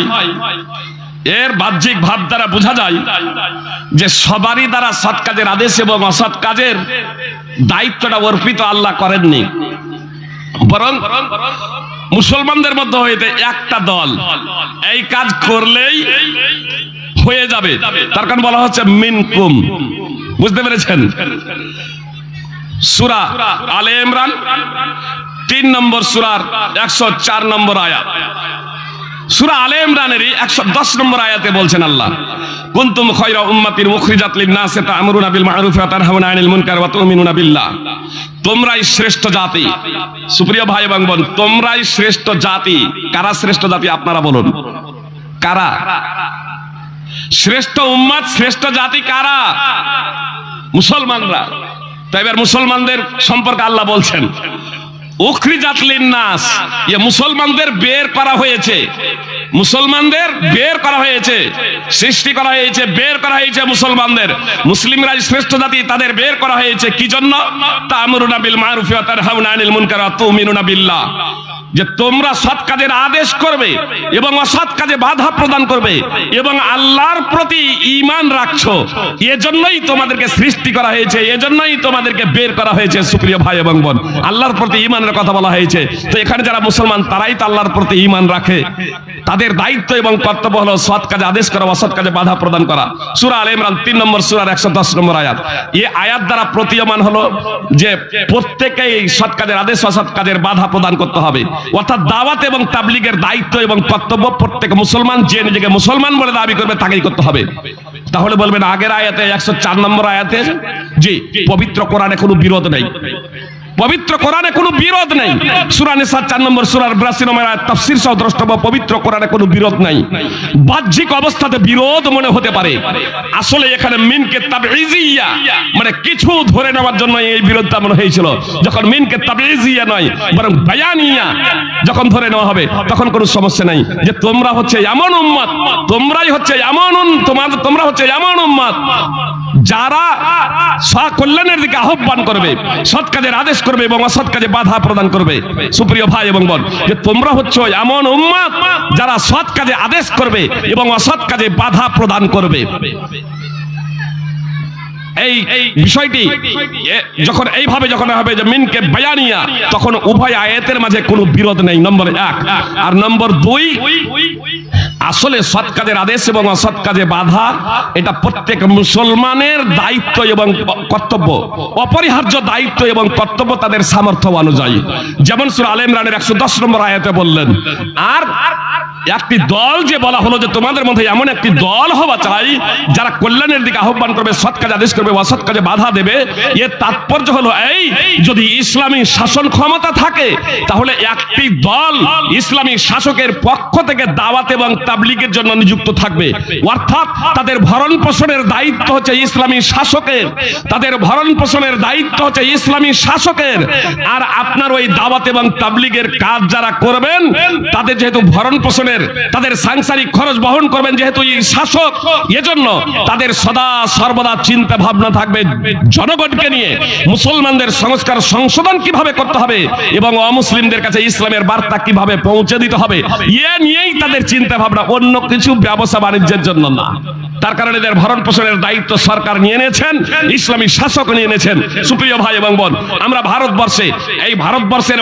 এর বাহ্যিক ভাব দ্বারা বোঝা যায় যে সবারই দ্বারা সৎ কাজের আদেশ এবং অসৎ কাজের দায়িত্বটা অর্পিত আল্লাহ করেননি, বরং মুসলমানদের মধ্যে হইতে একটা দল এই কাজ করলেই হয়ে যাবে। তার কারণ বলা হচ্ছে মিনকুম, বুঝতে পেরেছেন? সূরা আলে ইমরান 3 নম্বর সূরার 104 নম্বর আয়াত। সূরা আলে ইমরানেরই 110 নম্বর আয়াতে বলছেন আল্লাহ, কুনতুম খায়রা উম্মাতিন উখরিজাত লিন-নাসি তা'মুরুনা বিল মা'রুফি ওয়া তানহাউনা আনিল মুনকার ওয়া তু'মিনুনা বিল্লাহ। তোমরাই শ্রেষ্ঠ জাতি। সুপ্রিয় ভাই এবং বোন, তোমরাই শ্রেষ্ঠ জাতি। কারা শ্রেষ্ঠ জাতি আপনারা বলুন? কারা শ্রেষ্ঠ উম্মত, শ্রেষ্ঠ জাতি কারা? মুসলমানরা। তাই এবার মুসলমানদের সম্পর্কে আল্লাহ বলছেন উখরিজাত লিন-নাস, এই মুসলমানদের বের করা হয়েছে, মুসলমানদের বের করা হয়েছে, সৃষ্টি করা হয়েছে, বের করা হয়েছে মুসলমানদের। মুসলিমরাই শ্রেষ্ঠ জাতি, তাদের বের করা হয়েছে কি জন্য? তা'মুরুনা বিল মা'রুফি ওয়া তানহাউনা আনিল মুনকার ওয়া তু'মিনুনা বিল্লাহ, যে তোমরা সৎ কাজের আদেশ করবে এবং অসৎ কাজে বাধা প্রদান করবে এবং আল্লাহর প্রতি ঈমান রাখছো। এজন্যই তোমাদেরকে সৃষ্টি করা হয়েছে, এজন্যই তোমাদেরকে বের করা হয়েছে। সুপ্রিয় ভাই এবং বোন, আল্লাহর প্রতি ঈমানের কথা বলা হয়েছে। তো এখানে যারা মুসলমান তারাই তো আল্লাহর প্রতি ঈমান রাখে। তাদের দায়িত্ব এবং কর্তব্য হলো সৎ কাজে আদেশ করা, অসৎ কাজে বাধা প্রদান করা। সূরা আলে ইমরান 3 নম্বর সূরার 110 নম্বর আয়াত। এই আয়াত দ্বারা প্রতীয়মান হলো যে প্রত্যেকেই সৎ কাজের আদেশ, অসৎ কাজের বাধা প্রদান করতে হবে। অর্থাৎ দাওয়াত এবং তাবলীগের দায়িত্ব এবং কর্তব্য প্রত্যেক মুসলমান যে নিজেকে মুসলমান বলে দাবি করবে তাকেই করতে হবে। তাহলে বলবেন আগের আয়াতে 104 নম্বর আয়াতে জি পবিত্র কোরআনে কোনো বিরোধ নেই, পবিত্র কোরআনে কোনো বিরোধ নেই। সূরা নিসা 4 নম্বর সূরার 82 নম্বর আয়াত তাফসীর সহ দ্রষ্টব্য, পবিত্র কোরআনে কোনো বিরোধ নাই। বাহ্যিক অবস্থাতে বিরোধ মনে হতে পারে, আসলে এখানে মিনকে তাবঈজিয়া মানে কিছু ধরে নেওয়ার জন্য এই বিরোধটা মনে হয়েছিল। যখন মিনকে তাবঈজিয়া নয় বরং বায়ানিয়া যখন ধরে নেওয়া হবে তখন কোনো সমস্যা নাই। যে তোমরা হচ্ছে এমন উম্মত, তোমরাই হচ্ছে এমন, তোমরা হচ্ছে এমন উম্মত যারা কল্যাণের দিকে আহ্বান করবে, সৎ কাজের আদেশ করবে এবং অসৎ কাজে বাধা প্রদান করবে। সুপ্রিয় ভাই এবং বোন, যে তোমরা হচ্ছে এমন উম্মত যারা সৎ কাজে আদেশ করবে এবং অসৎ কাজে বাধা প্রদান করবে। এই বিষয়টি যখন এইভাবে যখন হবে যে মিনকে বায়ানিয়া, তখন উভয় আয়াতের মাঝে কোনো বিরোধ নেই, নম্বর 1। আর নম্বর 2, আসলে সৎ কাজের আদেশ এবং অসৎ কাজে বাধা এটা প্রত্যেক মুসলমানের দায়িত্ব এবং কর্তব্য, অপরিহার্য দায়িত্ব এবং কর্তব্য তাদের সামর্থ্য অনুযায়ী। যেমন সূরা আলে ইমরানের 110 নম্বর আয়াতে বললেন, আর একটি দল যে বলা হলো যে তোমাদের মধ্যে এমন একটি দল হওয়া চাই যারা কল্যাণের দিকে আহ্বান করবে, সৎ কাজে আদেশ করবে, অসৎ কাজে বাধা দেবে। এর তাৎপর্য হলো এই, যদি ইসলামী শাসন ক্ষমতা থাকে তাহলে একটি দল ইসলামী শাসকের পক্ষ থেকে দাওয়াত এবং তাবলীগের জন্য নিযুক্ত থাকবে, অর্থাৎ তাদের ভরণ পোষণের দায়িত্ব হচ্ছে ইসলামী শাসকের, তাদের ভরণ পোষণের দায়িত্ব হচ্ছে ইসলামী শাসকের। আর আপনার ওই দাওয়াত এবং তাবলীগের কাজ যারা করবেন তাদের যেহেতু ভরণ পোষণের, তাদের সাংসারিক খরচ বহন করবেন যেহেতু এই শাসক, এজন্য তাদের সদা সর্বদা চিন্তা ভাবনা থাকবে জনগণকে নিয়ে মুসলমানদের সংস্কার সংশোধন কিভাবে করতে হবে এবং অমুসলিমদের কাছে ইসলামের বার্তা কিভাবে পৌঁছে দিতে হবে, এ নিয়েই তাদের চিন্তা ভাবনা, অন্য কিছু ব্যবসা বাণিজ্যের জন্য না। তার কারণে এদের ভরণ পোষণের দায়িত্ব সরকার নিয়ে নিয়েছেন, ইসলামী শাসক নিয়ে নিয়েছেন। সুপ্রিয় ভাই এবং বোন, আমরা ভারতবর্ষে, এই ভারতবর্ষের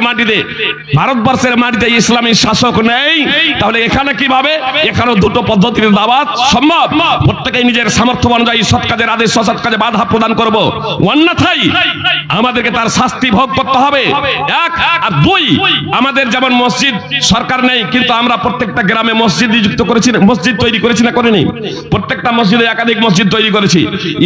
মাটিতে ইসলামী শাসক নেই, তাহলে এখানে কিভাবে? এখানেও দুটো পদ্ধতির দাওয়াত সম্ভব। প্রত্যেকেই নিজের সামর্থ্য অনুযায়ী সৎ কাজের আদেশ, অসৎ কাজে বাধা প্রদান করব, অন্যথায় আমাদেরকে তার শাস্তি ভোগ করতে হবে। এক আর দুই, আমাদের যেমন মসজিদ সরকার নেই, কিন্তু আমরা প্রত্যেকটা গ্রামে মসজিদ নিযুক্ত করেছি, মসজিদ তৈরি করেছি না করিনি? প্রত্যেকটা মসজিদে একাধিক মসজিদ তৈরি করেছি,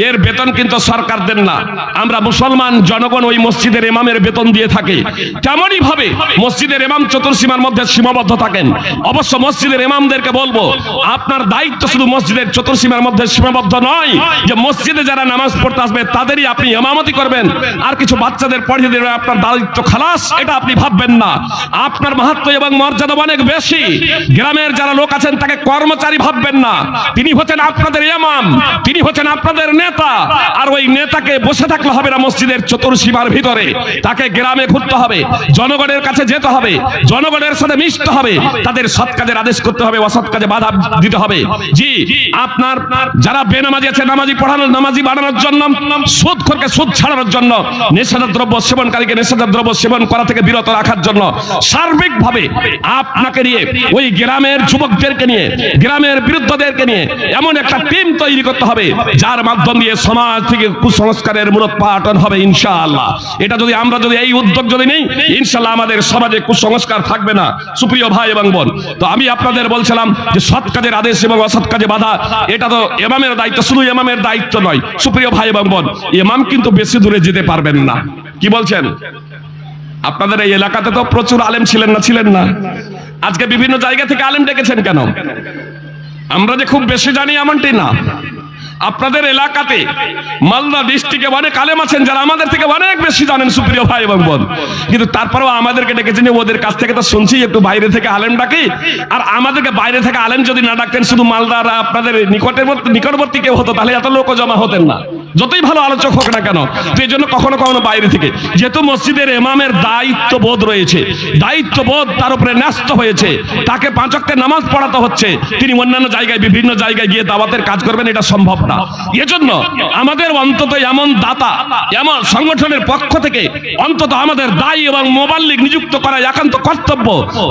এর বেতন কিন্তু সরকার দেন না, আমরা মুসলমান জনগণ ওই মসজিদের ইমামের বেতন দিয়ে থাকি। তেমনই ভাবে মসজিদের ইমাম চতুর্সীমার মধ্যে সীমাবদ্ধ থাকেন। অবশ্য মসজিদের ইমামদেরকে বলবো, আপনার দায়িত্ব শুধু মসজিদের চতুর্সীমার মধ্যে সীমাবদ্ধ নয়, যে মসজিদে যারা নামাজ পড়তে আসবে তাদেরই আপনি ইমামতি করবেন, আর কিছু বাচ্চাদের পড়িয়ে দেবেন, আপনার দায়িত্ব খালাস, এটা আপনি ভাববেন না। আপনার মাহাত্ম্য এবং মর্যাদা অনেক বেশি। গ্রামের যারা লোক আছেন তাকে কর্মচারী ভাববেন না, তিনি হচ্ছেন আপনাদের ইমাম, তিনি হচ্ছেন আপনাদের নেতা। আর ওই নেতাকে বসে থাকলে হবে না মসজিদের চতুর্সীমার ভিতরে, তাকে গ্রামে ঘুরতে হবে, জনগণের কাছে যেতে হবে, জনগণের সাথে মিশতে হবে, তাদের সৎ কাজের আদেশ করতে হবে, অসৎ কাজে বাধা দিতে হবে। জি, আপনার যারা বেনামাজি আছে, নামাজি পড়ানোর, নামাজি বানানোর জন্য, সুদখোরকে সুদ ছাড়ানোর জন্য, নেশাদার দ্রব্য সেবনকারীকে নেশাদার দ্রব্য সেবন করা থেকে বিরত রাখার জন্য সার্বিকভাবে আপনাকে নিয়ে, ওই গ্রামের যুবকদেরকে নিয়ে, গ্রামের বিরুদ্ধদেরকে নিয়ে এমন একটা টিম তৈরি করতে হবে যার মাধ্যম দিয়ে সমাজ থেকে কুসংস্কারের মূলোৎপাটন হবে ইনশাআল্লাহ। এটা যদি আমরা এই উদ্যোগ যদি নেই, ইনশাআল্লাহ আমাদের সমাজে কুসংস্কার থাকবে না। সুপ্রিয় ভাই এবং বোন, তো আমি আপনাদের বলছিলাম যে সৎ কাজের আদেশ এবং অসৎ কাজে বাধা, এটা তো ইমামের দায়িত্ব, শুধু ইমামের দায়িত্ব নয়। সুপ্রিয় ভাই এবং বোন, ইমাম কিন্তু বেশি দূরে যেতে পারবেন না। কি বলছেন? আপনাদের এই এলাকাতে তো প্রচুর আলেম ছিলেন না? আজকে বিভিন্ন জায়গা থেকে আলেম ডেকেছেন কেন? আমরা যে খুব বেশি জানি এমনটি না। আপনাদের এলাকাতে মালদা ডিস্ট্রিক্টে অনেক আলেম আছেন যারা আমাদের থেকে অনেক বেশি জানেন, সুপ্রিয় ভাই এবং বোন, কিন্তু তারপরেও আমাদেরকে ডেকেছেন। ওদের কাছ থেকে তো শুনছি একটু বাইরে থেকে আলেম ডাকি, আর আমাদেরকে বাইরে থেকে আলেম যদি না ডাকতেন, শুধু মালদার আপনাদের নিকটবর্তী কেউ হতো, তাহলে এত লোক জমা হতেন না, যতই ভালো আলোচক হোক না কেন। তো এই জন্য কখনো কখনো বাইরে থেকে, যেহেতু মসজিদের ইমামের দায়িত্ববোধ রয়েছে, দায়িত্ববোধ তার উপরে ন্যস্ত হয়েছে, তাকে 5 ওয়াক্তের নামাজ পড়াতে হচ্ছে, তিনি অন্যান্য জায়গায়, বিভিন্ন জায়গায় গিয়ে দাওয়াতের কাজ করবেন, এটা সম্ভব না। এজন্য আমাদের অন্তত এমন দাতা, এমন সংগঠনের পক্ষ থেকে অন্তত আমাদের দায়ী এবং মোবাল্লিগ নিযুক্ত করা একান্ত কর্তব্য,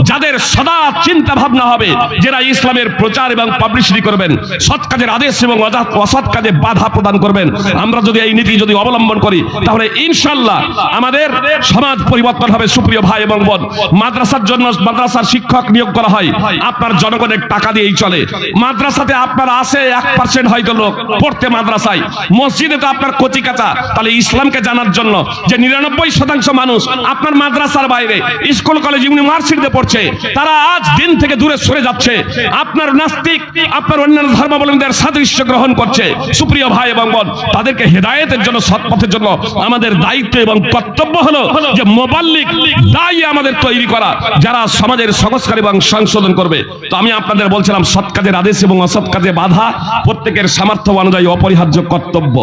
যাদের সদা চিন্তা ভাবনা হবে, যারা ইসলামের প্রচার এবং পাবলিসিটি করবেন, সৎ কাজের আদেশ এবং অসৎ কাজে বাধা প্রদান করবেন। আমরা যদি এই নীতি যদি অবলম্বন করি, তাহলে ইনশাআল্লাহ আমাদের সমাজ পরিবর্তন হবে। সুপ্রিয় ভাই এবং বোন, মাদ্রাসার জন্য মাদ্রাসার শিক্ষক নিয়োগ করা হয়, আপনার জনগণের টাকা দিয়েই চলে। মাদ্রাসাতে আপনার আসে 1% হয়তো লোক পড়তে মাদ্রাসায়, মসজিদে তো আপনার কচি কাঁচা। তাহলে ইসলামকে জানার জন্য যে 99% মানুষ আপনার মাদ্রাসার বাইরে, স্কুল কলেজ ইউনিভার্সিটিতে পড়ছে, তারা আজ দিন থেকে দূরে সরে যাচ্ছে, আপনার নাস্তিক, আপনার অন্যান্য ধর্মাবলম্বীদের সাদৃশ্য গ্রহণ করছে। সুপ্রিয় ভাই এবং বোন, তাদেরকে হেদায়েতের জন্য, সৎপথের জন্য আমাদের দায়িত্ব এবং কর্তব্য হলো যে মোবাল্লিগ দায়ী আমাদের তৈরি করা, যারা সমাজের সংস্কার এবং সংশোধন করবে। তো আমি আপনাদের বলছিলাম, সৎ কাজের আদেশ এবং অসৎ কাজে বাধা প্রত্যেকের সামর্থ্য অনুযায়ী অপরিহার্য কর্তব্য,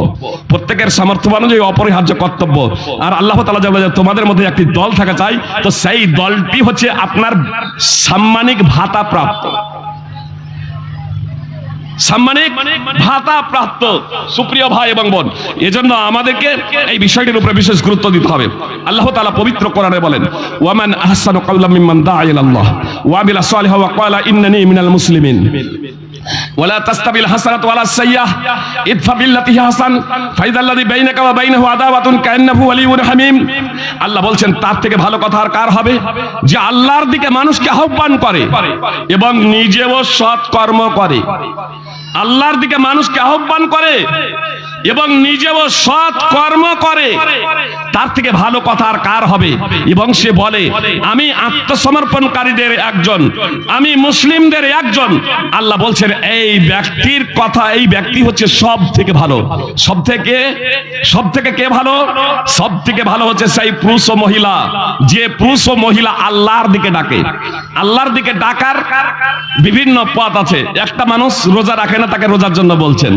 প্রত্যেকের সামর্থ্য অনুযায়ী অপরিহার্য কর্তব্য। আর আল্লাহ তাআলা বলে যে তোমাদের মধ্যে একটি দল থাকা চাই, তো সেই দলটি হচ্ছে আপনার সাম্মানিক ভাতা প্রাপ্ত, সাম্মানিক ভাতা প্রাপ্ত। সুপ্রিয় ভাই এবং বোন, এজন্য আমাদেরকে এই বিষয়টির উপরে বিশেষ গুরুত্ব দিতে হবে। আল্লাহ তাআলা পবিত্র কোরআনে বলেন, ওয়ামান আহসানু কাওলাম মিম্মান দাআ ইলাল্লাহ ওয়া আমিলা সালিহান ওয়া ক্বালা ইন্নানী মিনাল মুসলিমিন। ওয়ালা তাস্তাবিল হাসানাতু ওয়ালা সাইয়্যাহ ইদফা বিল্লাতি হিয়া হাসান ফাইদাল্লাযী বাইনাকা ওয়া বাইনাহু আদাওয়াতুন কান্নাহু ওয়ালিয়্যুন হামীম। আল্লাহ বলছেন তার থেকে ভালো কথা আর কার হবে, যে আল্লাহর দিকে মানুষকে আহ্বান করে এবং নিজেও সৎ কর্ম করে। আল্লাহর দিকে মানুষকে আহ্বান করে এবং নিজেও সৎ কর্ম করে, তার থেকে ভালো কথা আর কার হবে। এবং সে বলে আমি আত্মসমর্পণকারীদের একজন, আমি মুসলিমদের একজন। আল্লাহ বলছেন এই ব্যক্তির কথা, এই ব্যক্তি হচ্ছে সব থেকে ভালো। সব থেকে কে ভালো? সব থেকে ভালো হচ্ছে সেই পুরুষ ও মহিলা, যে পুরুষ ও মহিলা আল্লাহর দিকে ডাকে। আল্লাহর দিকে ডাকার বিভিন্ন পথ আছে। একটা মানুষ রোজা রাখে না, তাকে রোজার জন্য বলছেন।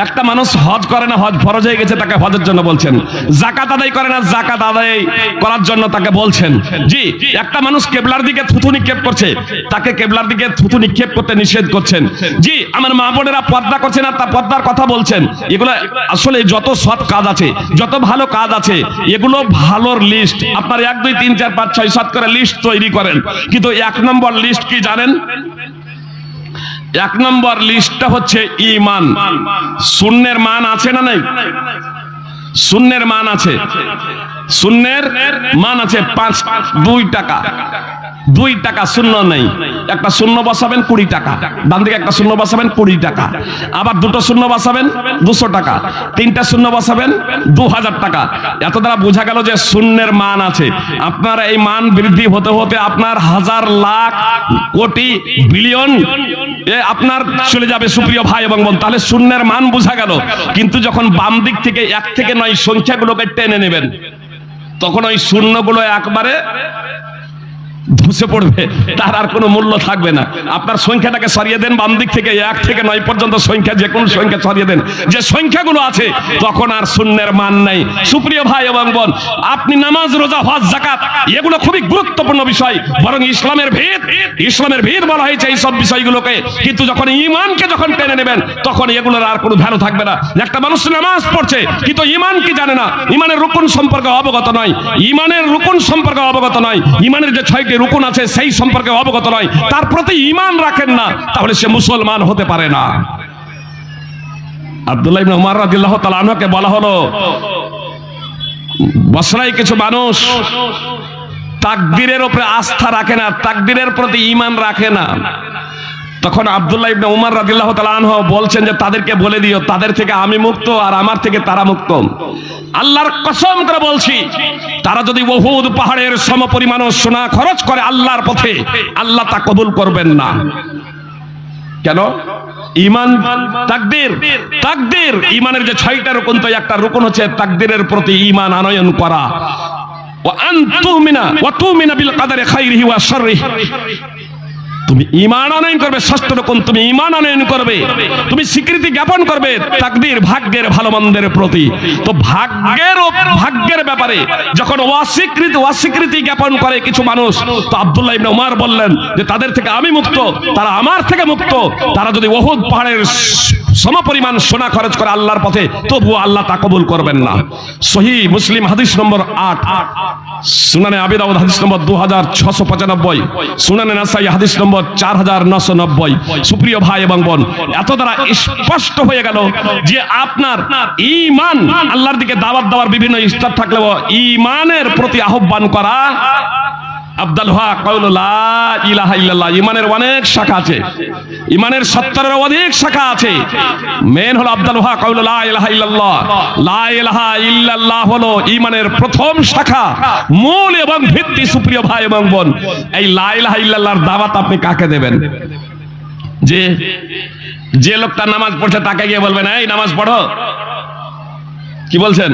একটা মানুষ হজ করে না, হজ ফরজ হয়ে গেছে, তাকে হজের জন্য বলছেন। যাকাত আদায় করে না, যাকাত আদায় করার জন্য তাকে বলছেন। জি, একটা মানুষ কেবলার দিকে থুতু নিক্ষেপ করছে, তাকে কেবলার দিকে থুতু নিক্ষেপ করতে নিষেধ করছেন। জি, আমার মা বোনেরা পর্দা করছে না, তা পর্দার কথা বলছেন। এগুলো আসলে যত সৎ কাজ আছে, যত ভালো কাজ আছে, এগুলো ভালোর লিস্ট। আপনার 1 2 3 4 5 6 7 করে লিস্ট তৈরি করেন, কিন্তু 1 নম্বর লিস্ট কি জানেন? 1 নম্বর লিস্টটা হচ্ছে ঈমান। শূন্যের মান আছে না নাই? শূন্যের মান আছে, শূন্যের মান আছে 2 টাকা। 2 টাকা শূন্য নেই, একটা শূন্য বসাবেন 20 টাকা, ডান দিকে একটা শূন্য বসাবেন 20 টাকা, আবার 2টো শূন্য বসাবেন 200 টাকা, 3টা শূন্য বসাবেন 2000 টাকা। এত দ্বারা বোঝা গেল যে শূন্যের মান আছে। আপনার এই মান বৃদ্ধি হতে হতে আপনার হাজার, লাখ, কোটি, বিলিয়ন আপনার চলে যাবে সুপ্রিয় ভাই এবং বোন। তাহলে শূন্যের মান বোঝা গেল। কিন্তু যখন বাম দিক থেকে 1 থেকে 9 সংখ্যাগুলোকে টেনে নেবেন, তখন ওই শূন্যগুলো একবারে ধসে পড়বে, তার আর কোনো মূল্য থাকবে না। আপনার সংখ্যাটাকে সরিয়ে দেন, বাম দিক থেকে 1 থেকে 9 পর্যন্ত সংখ্যা, যে কোনো সংখ্যা সরিয়ে দেন, যে সংখ্যাগুলো আছে তখন আর শূন্যের মান নাই। সুপ্রিয় ভাই এবং বোন, আপনি নামাজ, রোজা, হজ, যাকাত এগুলো খুবই গুরুত্বপূর্ণ বিষয়, বরং ইসলামের ভিত বলা হয়েছে এই সব বিষয়গুলোকে। কিন্তু যখন ঈমানকে যখন টেনে নেবেন, তখন এগুলোর আর কোনো ভ্যালু থাকবে না। একটা মানুষ নামাজ পড়ছে কিন্তু ঈমান কি জানে না, ঈমানের রুকুন সম্পর্কে অবগত নয়, ঈমানের রুকুন সম্পর্কে অবগত নয়, ঈমানের যে 6টি রুকুন আছে সেই সম্পর্কে অবগত নয়, তার প্রতি ঈমান রাখেন না, তাহলে সে মুসলমান হতে পারে না। আব্দুল্লাহ ইবনে উমর রাদিয়াল্লাহু তাআলা আনহুকে বলা হলো, বসরায় কিছু মানুষ তাকদীরের উপরে আস্থা রাখে না, তাকদীরের প্রতি ঈমান রাখে না। তখন আব্দুল্লাহ ইবনে উমর রাদিয়াল্লাহু তাআলা আনহু বলছেন যে তাদেরকে বলে দিও, তাদের থেকে আমি মুক্ত আর আমার থেকে তারা মুক্ত। আল্লাহর কসম করে বলছি, তারা যদি উহুদ পাহাড়ের সমপরিমাণ সোনা খরচ করে আল্লাহর পথে, আল্লাহ তা কবুল করবেন না। কেন? ঈমান, তাকদীর। ঈমানের যে 6টা রুকুন, তো একটা রুকুন হচ্ছে তাকদীরের প্রতি ঈমান আনয়ন করা। ওয়া তুমিনা বিল কদরি খাইরিহি ওয়া শাররিহি। তুমি ঈমান আনয়ন করবে, ষষ্ঠ রকম তুমি ঈমান আনয়ন করবে, তুমি স্বীকৃতি জ্ঞাপন করবে তাকদীর, ভাগ্যের ভালো মন্দের প্রতি। তো ভাগ্যের ব্যাপারে যখন অস্বীকৃতি জ্ঞাপন করে কিছু মানুষ, তো আব্দুল্লাহ ইবনে উমর বললেন যে তাদের থেকে আমি মুক্ত, তারা আমার থেকে মুক্ত। তারা যদি উহুদ পাহাড়ের সমপরিমাণ সোনা খরচ করে আল্লাহর পথে, তবুও আল্লাহ তা কবুল করবেন না। সহিহ মুসলিম হাদিস নম্বর 8, সুনানে আবি দাউদ হাদিস নম্বর 2695, সুনানে নাসাই হাদিস নম্বর 4990। সুপ্রিয় ভাই এবং বোন, এত দ্বারা স্পষ্ট হয়ে গেল যে আপনার ঈমান, আল্লাহর দিকে দাওয়াত দেওয়ার বিভিন্ন স্তর থাকলেও ঈমানের প্রতি আহ্বান করা আফদালুহা কাউলু লা ইলাহা ইল্লাল্লাহ। ঈমানের অনেক শাখা আছে, ঈমানের 70-এর অধিক শাখা আছে। মেন হলো আফদালুহা কাউলু লা ইলাহা ইল্লাল্লাহ। লা ইলাহা ইল্লাল্লাহ হলো ঈমানের প্রথম শাখা, মূল এবং ভিত্তি। সুপ্রিয় ভাই এবং বোন, এই লা ইলাহা ইল্লাল্লাহর দাওয়াত আপনি কাকে দেবেন? যে লোকটা নামাজ পড়ছে তাকে গিয়ে বলবেন এই নামাজ পড়ো, কি বলছেন?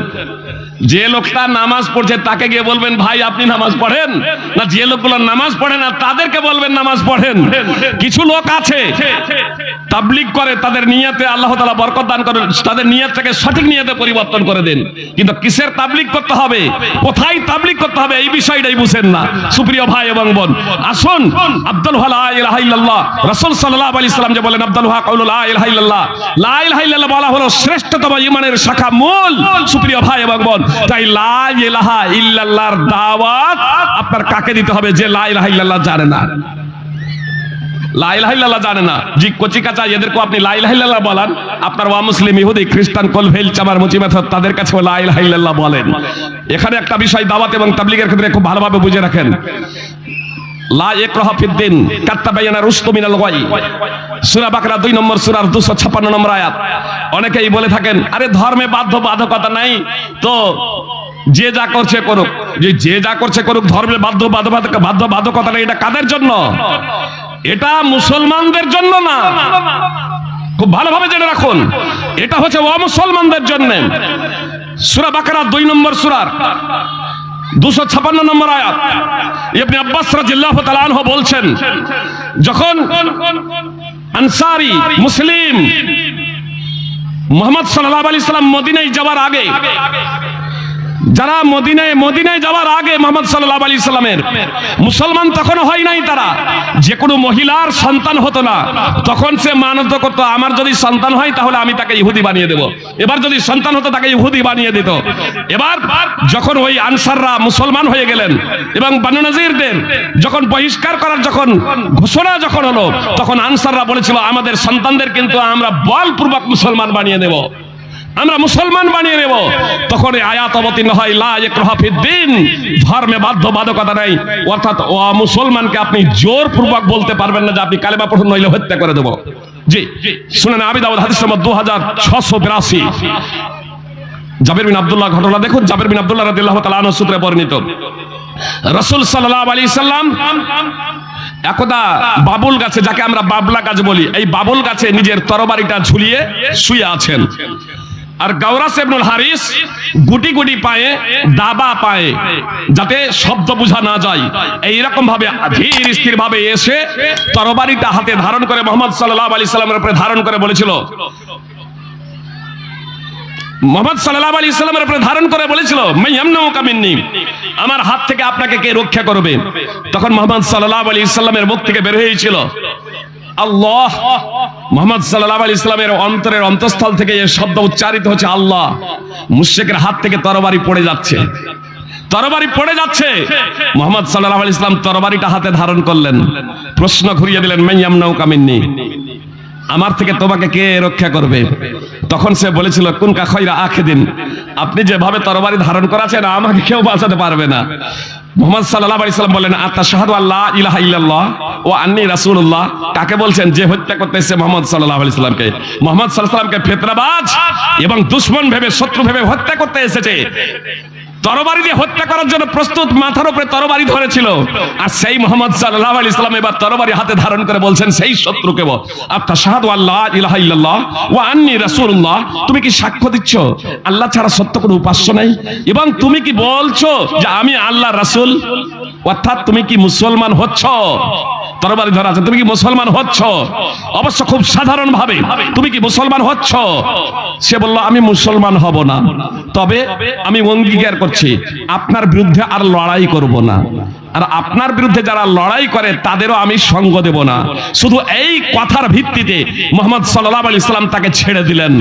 যে লোকটা নামাজ পড়ছে তাকে গিয়ে বলবেন ভাই আপনি নামাজ পড়েন? না, যে লোকগুলো নামাজ পড়ে না তাদেরকে বলবেন নামাজ পড়েন। কিছু লোক আছে তাবলীগ করে, তাদের নিয়তে আল্লাহ তাআলা বরকত দান করেন, তাদের নিয়তটাকে সঠিক নিয়তে পরিবর্তন করে দেন, কিন্তু কিসের তাবলীগ করতে হবে, কোথায় তাবলীগ করতে হবে, এই বিষয়টাই বুঝেন না। সুপ্রিয় ভাই এবং বোন, আসুন আফদালুহা লা ইলাহা ইল্লাল্লাহ। রাসূল সাল্লাল্লাহু আলাইহি সাল্লাম যে বলেন আফদালুহা কাউলু লা ইলাহা ইল্লাল্লাহ। লা ইলাহা ইল্লাল্লাহ বলা হলো শ্রেষ্ঠতম ঈমানের শাখা, মূল। সুপ্রিয় ভাই এবং বোন, তাই লা ইলাহা ইল্লাল্লাহর দাওয়াত আপনার কাকে দিতে হবে? যে লা ইলাহা ইল্লাল্লাহ জানে না। লা ইলাহা ইল্লাল্লাহ জানে না, জি কচি কাঁচা এদেরকে আপনি লা ইলাহা ইল্লাল্লাহ বলান, আপনার ওয়া মুসলিম, ইহুদি, খ্রিস্টান, কলভেল, চামার, মুচিমেথর তাদের কাছে লা ইলাহা ইল্লাল্লাহ বলেন। এখানে একটা বিষয় দাওয়াত এবং তাবলীগের ক্ষেত্রে খুব ভালোভাবে বুঝে রাখেন। লা ইকরাহা ফিদ্দিন কাদ তাবায়ানা রুশদু মিনাল গাই, সূরা বাকারা 2 নম্বর সূরার 256 নম্বর আয়াত। অনেকেই বলে থাকেন আরে ধর্মে বাধ্যবাধকতা নাই, তো যে যা করছে করুক। যে যা করছে করুক, ধর্মে বাধ্যবাধকতা নেই, এটা কাদের জন্য? এটা মুসলমানদের জন্য না, খুব ভালোভাবে জেনে রাখুন, এটা হচ্ছে অমুসলমানদের জন্য। সূরা বাকারা 2 নম্বর সূরার 256 নম্বর আয়াত। ইবনে আব্বাস রাদিয়াল্লাহু তাআলা আনহু বলছেন, যখন আনসারী মুসলিম মুহাম্মদ সাল্লাল্লাহু আলাইহি সাল্লাম মদিনায় যাওয়ার আগে, যারা মদিনায় যাওয়ার আগে মুহাম্মদ সাল্লাল্লাহু আলাইহি সাল্লামের মুসলমান তখনও হয় নাই, তারা যে কোনো মহিলার সন্তান হতো না, তখন সে মানত করতো আমার যদি সন্তান হয় তাহলে আমি তাকে ইহুদি বানিয়ে দেব। এবার যদি সন্তান হতো তাকে ইহুদি বানিয়ে দিত। এবার যখন ওই আনসাররা মুসলমান হয়ে গেলেন এবং বানু নাজিরদের যখন বহিষ্কার করার যখন ঘোষণা যখন হলো, তখন আনসাররা বলেছিল আমাদের সন্তানদের কিন্তু আমরা বলপূর্বক মুসলমান বানিয়ে দেব, আমরা মুসলমান বানিয়ে নেব। তখন এই আয়াত অবতীর্ণ হয়, লা ইকরাহা ফিদ্দিন, ধর্মে বাধ্যবাধকতা নাই, অর্থাৎ ও মুসলমানকে আপনি জোরপূর্বক বলতে পারবেন না যে আপনি কালেমা পড়ুন নইলে হত্যা করে দেব। জি, শুনেন আবি দাউদ হাদিস নম্বর 2682। জাবির বিন আব্দুল্লাহ ঘটনা দেখুন। জাবির বিন আব্দুল্লাহ রাদিয়াল্লাহু তাআলা আনহু সূত্রে বর্ণিত, রাসূল সাল্লাল্লাহু আলাইহি সাল্লাম একদা বাবুল গাছে, যাকে আমরা বাবলা গাছ বলি, এই বাবুল গাছে নিজের তরবারিটা ঝুলিয়ে শুয়ে আছেন। আর গাওরাস ইবনুল হারিস গুটি গুটি পায়ে, দাবা পায়ে, যাতে শব্দ বোঝা না যায়, এইরকম ভাবে ধীর স্থির ভাবে এসে তরবারিটা হাতে ধারণ করে মুহাম্মদ সাল্লাল্লাহু আলাইহি সাল্লামের উপরে ধারণ করে বলেছিল, মুহাম্মদ সাল্লাল্লাহু আলাইহি সাল্লামের উপরে ধারণ করে বলেছিল, মান ইয়ামনাউকা মিন্নি, আমার হাত থেকে আপনাকে কে রক্ষা করবে? তখন মুহাম্মদ সাল্লাল্লাহু আলাইহি সাল্লামের মুখ থেকে বের হয়েছিল আল্লাহ। মুহাম্মদ সাল্লাল্লাহু আলাইহি সাল্লামের অন্তরের অন্তঃস্থল থেকে এই শব্দ উচ্চারিত হচ্ছে আল্লাহ। মুশরিকের হাত থেকে তরবারি পড়ে যাচ্ছে, তরবারি পড়ে যাচ্ছে। মুহাম্মদ সাল্লাল্লাহু আলাইহি সাল্লাম তরবারিটা হাতে ধারণ করলেন, প্রশ্ন ঘুরিয়ে দিলেন, মান ইয়ামনাউকা মিন্নি, আমার থেকে তোমাকে কে রক্ষা করবে? তখন সে বলেছিল, কুনকা খায়রা আখিদিন, আপনি যেভাবে তরবারি ধারণ করেছেন আমাকে কেউ বাঁচাতে পারবে না। মুহাম্মদ সাল্লাল্লাহু আলাইহি সাল্লাম বলেন, আতাশহাদু আল্লা ইলাহা ইল্লাল্লাহ ওয়া আন্নী রাসূলুল্লাহ। কাকে বলছেন? যে হত্যা করতেছে মুহাম্মদ সাল্লাল্লাহু আলাইহি সাল্লামকে। মুহাম্মদ সাল্লাল্লাহু আলাইহি সাল্লামকে ফিতনাবাজ এবং দুশমন ভেবে, শত্রু ভেবে হত্যা করতে এসেছে, তরবারি দিয়ে হত্যা করার জন্য প্রস্তুত, মাথার উপরে তরবারি ধরেছিল। আর সেই মুহাম্মদ সাল্লাল্লাহু আলাইহি সাল্লাম এবার তরবারি হাতে ধারণ করে বলছেন সেই শত্রুকে, আতাশহাদু আল্লা ইলাহা ইল্লাল্লাহ ওয়া আন্নী রাসূলুল্লাহ, তুমি কি সাক্ষ্য দিচ্ছ আল্লাহ ছাড়া সত্য কোনো উপাস্য নাই, এবং তুমি কি বলছো যে আমি আল্লাহর রাসূল? অর্থাৎ তুমি কি মুসলমান হচ্ছ? তরবারি ধরা আছে, তুমি কি মুসলমান হচ্ছ? অবশ্য খুব সাধারণ ভাবে, তুমি কি মুসলমান হচ্ছ? সে বলল, আমি মুসলমান হব না, তবে আমি অঙ্গীকার করছি আপনার বিরুদ্ধে আর লড়াই করব না, আর আপনার বিরুদ্ধে যারা লড়াই করে তাদেরও আমি সঙ্গ দেব না। শুধু এই কথার ভিত্তিতে মুহাম্মদ সাল্লাল্লাহু আলাইহি সাল্লাম তাকে ছেড়ে দিলেন।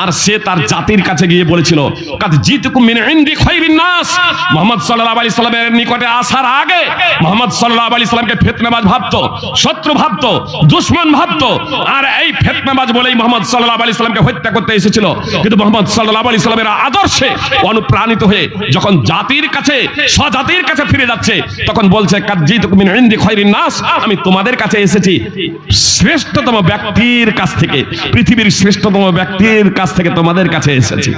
আর সে তার জাতির কাছে গিয়ে বলেছিল, কাদ জিতুকুম মিন ইনদি খায়রিন নাস। মুহাম্মদ সাল্লাল্লাহু আলাইহি সাল্লামের নিকটে আসার আগে মুহাম্মদ সাল্লাল্লাহু আলাইহি সাল্লামকে ফিতনাবাজ ভাবতো, শত্রু ভাবতো, দুশমন ভাবতো, আর এই ফিতনাবাজ বলেই মুহাম্মদ সাল্লাল্লাহু আলাইহি সাল্লামকে হত্যা করতে এসেছিল। কিন্তু মুহাম্মদ সাল্লাল্লাহু আলাইহি সাল্লামের আদর্শে অনুপ্রাণিত হয়ে যখন জাতির কাছে, স্বজাতির কাছে ফিরে যাচ্ছে, তখন বলছে, কাদ জিতুকুম মিন ইনদি খায়রিন নাস, আমি তোমাদের কাছে এসেছি শ্রেষ্ঠতম ব্যক্তির কাছ থেকে, পৃথিবীর শ্রেষ্ঠতম ব্যক্তির কাছ থেকে তোমাদের কাছে এসেছি।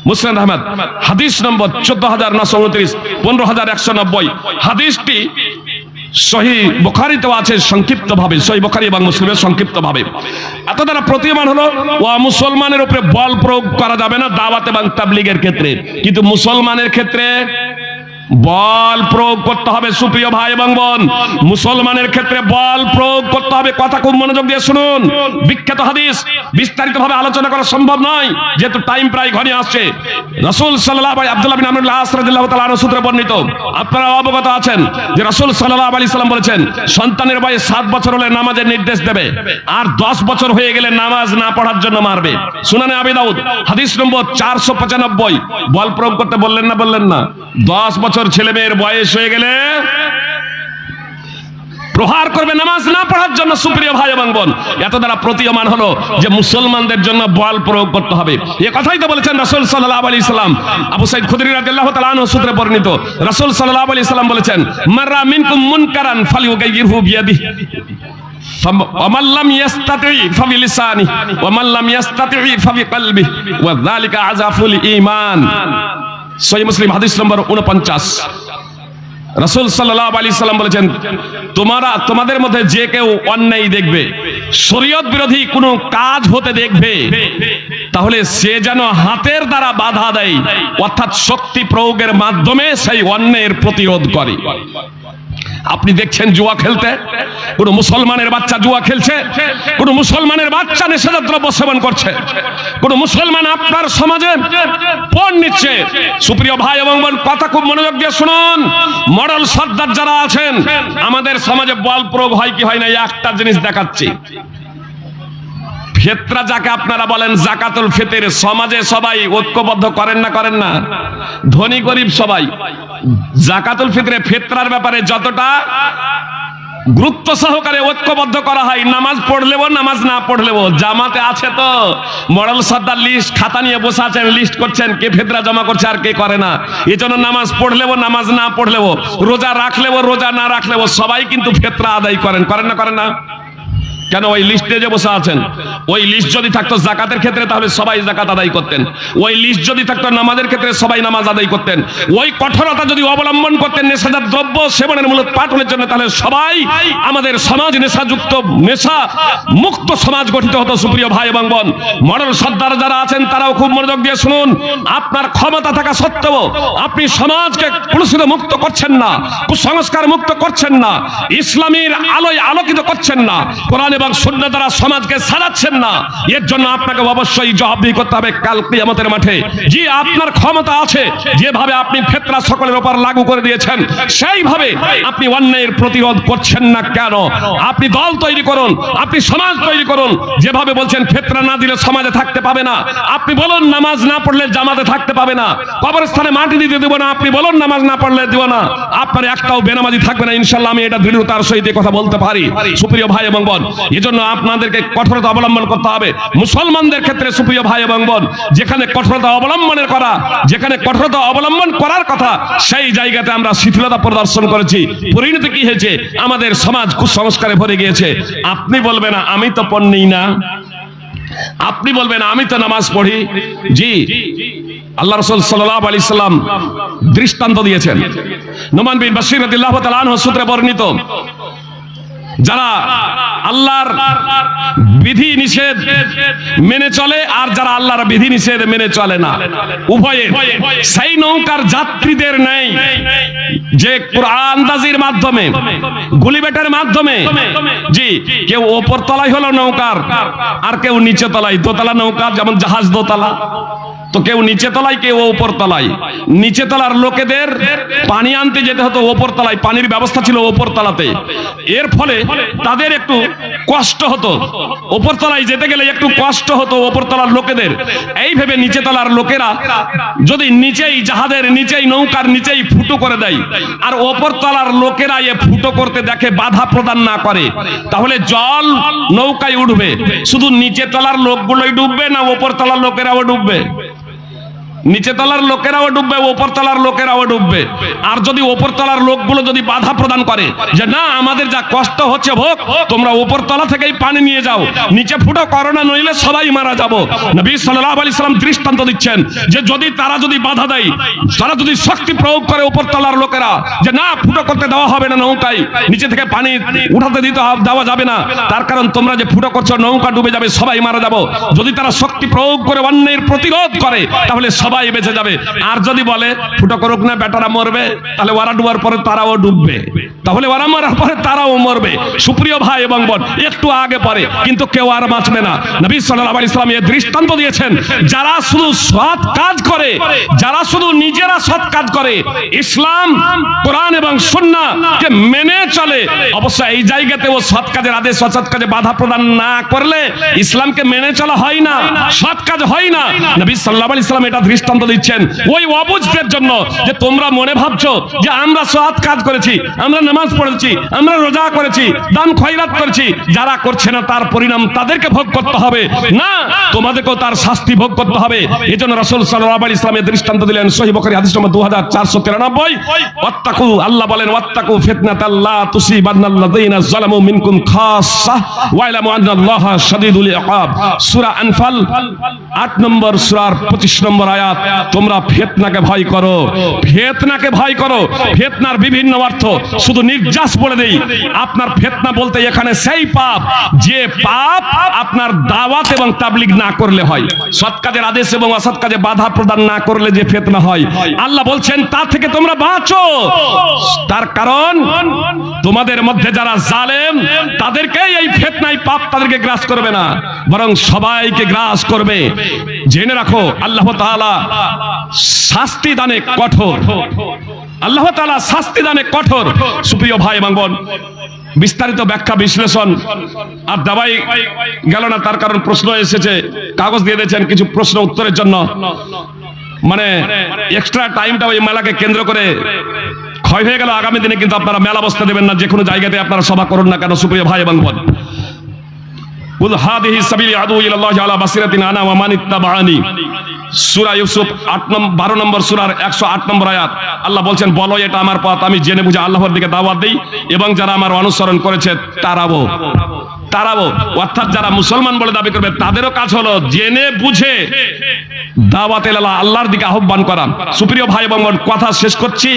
মুসনাদ আহমদ হাদিস নম্বর 14929, 15190। হাদিসটি সহিহ বুখারীতেও আছে সংক্ষিপ্ত ভাবে, সহিহ বুখারী এবং মুসলিমের সংক্ষিপ্ত ভাবে। এত দ্বারা প্রতীয়মান হলো ও মুসলমানের উপরে বল প্রয়োগ করা যাবে না দাওয়াত এবং তাবলীগের ক্ষেত্রে, কিন্তু মুসলমানের ক্ষেত্রে বল প্রয়োগ করতে হবে। সুপ্রিয় ভাই এবং বোন, মুসলমানের ক্ষেত্রে বল প্রয়োগ করতে হবে। কথা খুব মনোযোগ দিয়ে শুনুন। বিখ্যাত হাদিস, বিস্তারিত ভাবে আলোচনা করা সম্ভব নয় যেহেতু টাইম প্রায় ঘনিয়ে আসছে। রাসূল সাল্লাল্লাহু আলাইহি আব্দুল্লাহ বিন আমর ইবনে আস রাদিয়াল্লাহু তাআলা আনহু সূত্রে বর্ণিত, আপনারা অবগত আছেন যে রাসূল সাল্লাল্লাহু আলাইহি সাল্লাম বলেছেন, সন্তানের বয়স 7 বছর হলে নামাজের নির্দেশ দেবে, আর 10 বছর হয়ে গেলে নামাজ না পড়ার জন্য মারবে। সুনানে আবি দাউদ হাদিস নম্বর 495। বল প্রয়োগ করতে বললেন না? বললেন না। 10 বছর ছেলে মেয়ের বয়স হয়ে গেলে প্রহার করবে নামাজ না পড়ার জন্য। সুপ্রিয় ভাই এবং বোন, এত দ্বারা প্রতীয়মান হলো যে মুসলমানদের জন্য বল প্রয়োগ করতে হবে। এ কথাই তো বলেছেন রাসূল সাল্লাল্লাহু আলাইহি সাল্লাম। আবু সাঈদ খুদরি রাদিয়াল্লাহু তাআলা আনহু সূত্রে বর্ণিত, রাসূল সাল্লাল্লাহু আলাইহি সাল্লাম বলেছেন, মাররা মিনকুম মুনকারান ফালিয়ুগাইয়িরহু বিয়াদিহি ওয়ামান লাম ইস্তাতি ফাবিলিসানি ওয়ামান লাম ইস্তাতি ফাবিকলবিহি ওয়া যালিকা আযাফুল ঈমান। সহিহ মুসলিম হাদিস নম্বর 49। রাসূল সাল্লাল্লাহু আলাইহি সাল্লাম বলেছেন, তোমাদের মধ্যে যে কেউ অন্যায় দেখবে, শরীয়ত বিরোধী কোনো কাজ হতে দেখবে, তাহলে সে যেন হাতের দ্বারা বাধা দেয়, অর্থাৎ শক্তি প্রয়োগের মাধ্যমে সেই অন্যায়ের প্রতিরোধ করে। আপনি দেখছেন জুয়া খেলতে, কোন মুসলমানের বাচ্চা জুয়া খেলছে, কোন মুসলমানের বাচ্চা নেশাজাত দ্রব্য সেবন করছে, কোন মুসলমান আপনার সমাজে পণ নিচ্ছে। সুপ্রিয় ভাই এবং বোন, কথা খুব মনোযোগ দিয়ে শুনুন। মডেল সর্দার যারা আছেন, আমাদের সমাজে বল প্রয়োগ হয় কি হয় না, একটা জিনিস দেখাচ্ছি। ফিতরা যাকে আপনারা বলেন, যাকাতুল ফিতর, সমাজে সবাই ঐক্যবদ্ধ করেন না? ধনী গরিব সবাই যাকাতুল ফিতরে ফিতরার ব্যাপারে যতটা গুরুত্ব সহকারে ঐক্যবদ্ধ করা হয়, নামাজ পড়লেও নামাজ না পড়লেও, জামাতে আছে তো মডেল সর্দার লিস্ট খাতা নিয়ে বসে আছেন, লিস্ট করছেন কে ফিতরা জমা করছে আর কে করে না। এজন্য নামাজ পড়লেও নামাজ না পড়লেও, রোজা রাখলেও রোজা না রাখলেও সবাই কিন্তু ফিতরা আদায় করেন না? কেন? ওই লিস্টে যে বসে আছেন, ওই লিস্ট যদি থাকতো যাকাতের ক্ষেত্রে তাহলে সবাই যাকাত আদায় করতেন। ওই লিস্ট যদি থাকতো নামাজের ক্ষেত্রে সবাই নামাজ আদায় করতেন। ওই কঠোরতা যদি অবলম্বন করতেন নেশাজাত দ্রব্য সেবনের মূলোৎপাটনের জন্য, তাহলে সবাই আমাদের সমাজ নেশা মুক্ত সমাজ গঠিত হতো। সুপ্রিয় ভাই এবং বোন, মডেল সর্দার যারা আছেন তারাও খুব মনোযোগ দিয়ে শুনুন। আপনার ক্ষমতা থাকা সত্ত্বেও আপনি সমাজকে কুলুষিত মুক্ত করছেন না, কুসংস্কার মুক্ত করছেন না, ইসলামের আলোয় আলোকিত করছেন না, কোরআন এবং সুন্নাহ দ্বারা সমাজকে সাজাচ্ছেন না। এর জন্য আপনাকে অবশ্যই জবাবদিহি করতে হবে কাল কিয়ামতের মাঠে। যে আপনার ক্ষমতা আছে, যেভাবে আপনি ফিতরা সকলের উপর লাগু করে দিয়েছেন, সেইভাবে আপনি অন্যায়ের প্রতিরোধ করছেন না কেন? আপনি দল তৈরি করুন, আপনি সমাজ তৈরি করুন। যেভাবে বলছেন ফিতরা না দিলে সমাজে থাকতে পাবে না, আপনি বলুন নামাজ না পড়লে জামাতে থাকতে পাবে না, কবরস্থানে মাটি দিতে দেব না, আপনি বলুন নামাজ না পড়লে দেব না, আপনার একটাও বেনামাজি থাকবে না। ইনশাআল্লাহ আমি এটা দৃঢ়তার সহিত কথা বলতে পারি। সুপ্রিয় ভাই এবং বোন, এজন্য আপনাদেরকে কঠোরতা অবলম্বন করতে হবে মুসলমানদের ক্ষেত্রে। সুপ্রিয় ভাই এবং বোন, যেখানে কঠোরতা অবলম্বন করার কথা, সেই জায়গাতে আমরা শিথিলতা প্রদর্শন করেছি। পরিণতি কি হয়েছে? আমাদের সমাজ কুসংস্কারে ভরে গিয়েছে। আপনি বলবেন না আমি তো পড়ি না, আপনি বলবেন আমি তো নামাজ পড়ি। জি, আল্লাহ রাসূল সাল্লাল্লাহু আলাইহি সাল্লাম দৃষ্টান্ত দিয়েছেন। নোমান বিন বাশীর রাদিয়াল্লাহু তাআলা আনহু সূত্রে বর্ণিত, যারা আল্লাহর বিধি নিষেধ মেনে চলে আর যারা আল্লাহর বিধি নিষেধ মেনে চলে না, উভয়ে সেই নৌকার যাত্রীদের নেই যে কুরআন দাজির মাধ্যমে, গুলিবেটের মাধ্যমে, জি, কেউ ওপর তলায় হলো নৌকার আর কেউ নিচে তলায়। দোতলা নৌকা যেমন জাহাজ দোতলা, তো কেউ নিচে তলায় কেউ ওপর তলায়। নিচে তলার লোকেদের পানি আনতে যেতে হতো ওপর তলায়, পানির ব্যবস্থা ছিল ওপর তলাতে। এর ফলে তাদের একটু কষ্ট হতো, ওপর তলায় যেতে গেলে একটু কষ্ট হতো ওপর তলার লোকেদের। এই ভেবে নিচে তলার লোকেরা যদি নিচেই জাহাজের নিচেই নৌকার নিচেই ফুটো করে দেয়, আর ওপর তলার লোকেরা এ ফুটো করতে দেখে বাধা প্রদান না করে, তাহলে জল নৌকায় উঠবে। শুধু নিচে তলার লোকগুলোই ডুববে না ওপর তলার লোকেরাও ডুববে? নিচে তলার লোকেরাও ডুববে, ওপর তলার লোকেরাও ডুববে। আর যদি ওপর তলার লোকগুলো যদি বাধা প্রদান করে যে না আমাদের যা কষ্ট হচ্ছে ভোগ, তোমরা ওপর তলা থেকেই পানি নিয়ে যাও, নিচে ফুটো করো না, নইলে সবাই মারা যাবো। নবী সাল্লাল্লাহু আলাইহি সাল্লাম দৃষ্টান্ত দিচ্ছেন যে যদি তারা যদি বাধা দেয়, তারা যদি শক্তি প্রয়োগ করে ওপর তলার লোকেরা যে না ফুটো করতে দেওয়া হবে না, নৌকায় নিচে থেকে পানি উঠাতে দেওয়া যাবে না, তার কারণ তোমরা যে ফুটো করছো নৌকা ডুবে যাবে, সবাই মারা যাবো। যদি তারা শক্তি প্রয়োগ করে অন্যায়ের প্রতিরোধ করে, তাহলে সবাই বেঁচে যাবে। আর যদি বলে ফুটো করুক না, বেটারা মরবে, তাহলে ওরা ডুবার পরে তারাও ডুববে, তাহলে ওরা মরার পরে তারাও মরবে। সুপ্রিয় ভাই এবং বোন, একটু আগে পরে কিন্তু কেউ আর বাঁচবে না। নবী সাল্লাল্লাহু আলাইহি সাল্লাম এই দৃষ্টান্ত দিয়েছেন, যারা শুধু সৎ কাজ করে, যারা শুধু নিজেরা সৎ কাজ করে, ইসলাম কোরআন এবং সুন্নাহকে মেনে চলে, অবশ্যই এই জায়গাতে ও সৎ কাজের আদেশ অসৎ কাজে বাধা প্রদান না করলে ইসলামকে মেনে চলা হয় না, সৎ কাজ হয় না। নবী সাল্লাল্লাহু আলাইহি সাল্লাম এটা দৃষ্টান্ত দিচ্ছেন ওই অবুঝদের জন্য, যে তোমরা মনে ভাবছো যে আমরা সৎ কাজ করেছি, আমরা নামাজ পড়েছি, আমরা রোজা করেছি, দান খয়রাত করেছি, যারা করছে না তার পরিণাম তাদেরকে ভোগ করতে হবে না, তোমাদেরকেও তার শাস্তি ভোগ করতে হবে। এজন্য রাসূল সাল্লাল্লাহু আলাইহি ওয়াসাল্লাম দৃষ্টান্ত দিলেন, সহিহ বুখারী হাদিস নম্বর 2493, ওয়াত্তাকু, আল্লাহ বলেন ওয়াত্তাকু ফিতনাতাল্লা তুসিবান্নাল্লাযীনা যালামু মিনকুম খাসসাহ ওয়া ইলামু আন্নাল্লাহা শাদীদুল ইকাব। সূরা আনফাল 8 নম্বর সূরার 25 নম্বর আয়াত। তোমরা ফিতনাকে ভয় করো, ফিতনাকে ভয় করো। ফিতনার বিভিন্ন অর্থ, শুধু নির্যাস বলে দেই, আপনার ফিতনা বলতে এখানে সেই পাপ যে পাপ আপনার দাওয়াত এবং তাবলীগ না করলে হয়, সৎ কাজের আদেশ এবং অসৎ কাজে বাধা প্রদান না করলে যে ফিতনা হয়, আল্লাহ বলছেন তা থেকে তোমরা বাঁচো। তার কারণ তোমাদের মধ্যে যারা জালেম তাদেরকেই এই ফিতনায় পাপ তাদেরকে গ্রাস করবে না, বরং সবাইকে গ্রাস করবে। জেনে রাখো আল্লাহ তাআলা শাস্তি দানে কঠোর, আল্লাহ তাআলা শাস্তি দানে কঠোর। সুপ্রিয় ভাই এবং বোন, বিস্তারিত ব্যাখ্যা বিশ্লেষণ আর দাবাই গেল না, তার কারণ প্রশ্ন এসেছে, কাগজ দিয়ে দিয়েছেন কিছু প্রশ্ন উত্তরের জন্য। মানে এক্সট্রা টাইমটা ওই মেলাকে কেন্দ্র করে ক্ষয় হয়ে গেল। আগামী দিনে কিন্তু আপনারা মেলা বসতে দেবেন না, যে কোনো জায়গাতে আপনারা সভা করুন না কেন। সুপ্রিয় ভাই এবং বোন, কুল হাদিহি সাবিলি আদু ইলাল্লাহি আলা বাসিরাতিন আনা ওয়া মান ইত্তাবাআনি। সূরা ইউসুফ 12 নম্বর সূরার 108 নম্বর আয়াত। আল্লাহ বলছেন, বলো এটা আমার পথ, আমি জেনে বুঝে আল্লাহর দিকে দাওয়াত দেই এবং যারা আমার অনুসরণ করেছে তারাবো। অর্থাৎ যারা মুসলমান বলে দাবি করবে তাদেরও কাজ হলো জেনে বুঝে দাওয়াত ইলাল্লাহ, আল্লাহর দিকে আহ্বান করা। সুপ্রিয় ভাই এবং বোন, কথা শেষ করছি,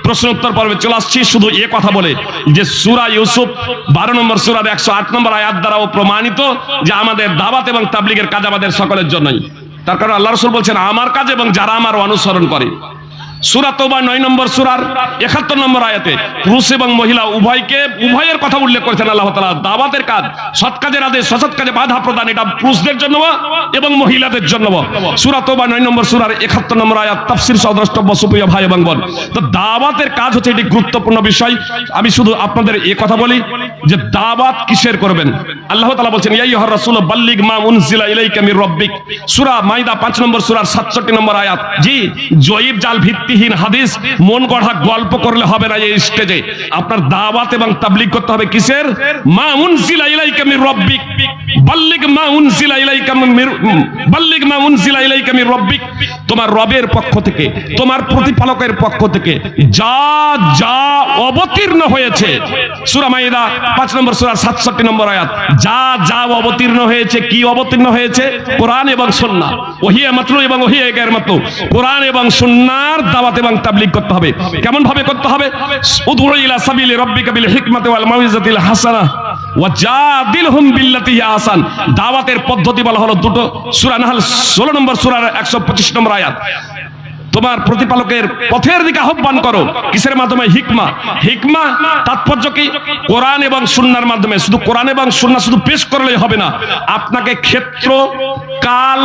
প্রশ্ন উত্তর পর্বে চলে আসছি। শুধু এ কথা বলে যে সূরা ইউসুফ 12 নম্বর সূরার 108 নম্বর আয়াত দ্বারাও প্রমাণিত যে আমাদের দাওয়াত এবং তাবলীগের কাজ আমাদের সকলের জন্যই। তার কারণ আল্লাহ রাসূল বলছেন আমার কাজ এবং যারা আমার অনুসরণ করে। সূরা তওবা 9 নম্বর সূরার 71 নম্বর আয়াতে পুরুষ এবং মহিলা উভয়ের কথা উল্লেখ করেছেন আল্লাহ তাআলা। দাওয়াতের কাজ, সৎ কাজের আদেশ, অসৎ কাজে বাধা প্রদান, এটা পুরুষদের জন্য এবং মহিলাদের জন্য। সূরা তওবা 9 নম্বর সূরার 71 নম্বর আয়াত তাফসীর সহ দ্রষ্টব্য। সুপ্রিয় ভাই এবং বোন, তো দাওয়াতের কাজ হচ্ছে এটি গুরুত্বপূর্ণ বিষয়। আমি শুধু আপনাদের এই কথা বলি যে দাওয়াত কিসের করবেন। আল্লাহ তাআলা বলছেন, ইয়া আইয়ুহার রাসূল বাল্লিগ মা উনজিলা ইলাইকা মির রাব্বিক। সূরা মাইদা 5 নম্বর সূরার 67 নম্বর আয়াত। জি, জয়ীব জাল ভিত্তিহীন হাদিস, মন গড়া গল্প করলে হবে না। এই স্টেজে আপনার দাওয়াত এবং তাবলীগ করতে হবে কিসের? মা উনজিলা ইলাইকা মির রাব্বিক, বাল্লিগ মা উনজিলা ইলাইকা মির রাব্বিক। তোমার রবের পক্ষ থেকে, তোমার প্রতিপালকের পক্ষ থেকে যা যা অবতীর্ণ হয়েছে। সূরা মাইদা 5 নম্বর সূরার 67 নম্বর আয়াত। যা যা অবতীর্ণ হয়েছে, কি অবতীর্ণ হয়েছে? কোরআন এবং সুন্নাহ। ওহিয়া মাতলু এবং ওহিয়া গায়র মাতলু। কোরআন এবং সুন্নাহর দাওয়াত এবং তাবলীগ করতে হবে। কেমন ভাবে করতে হবে? উদউ ইলা সাবিলি রাব্বিকা বিল হিকমাতি ওয়াল মাউইজাতিল হাসানাহ ওয়াজাদিলহুম বিল্লাতি হিয়া আহসান। দাওয়াতের পদ্ধতি বলা হলো দুটো। সূরা নাহল 16 নম্বর সূরার 125 নম্বর আয়াত। তোমার প্রতিপালকের পথের দিকে আহ্বান করো। কিসের মাধ্যমে? হিকমা। হিকমা তাৎপর্য কি? কোরআন এবং সুন্নাহর মাধ্যমে। শুধু কোরআন এবং সুন্নাহ শুধু পেশ করলেই হবে না, আপনাকে ক্ষেত্র, কাল,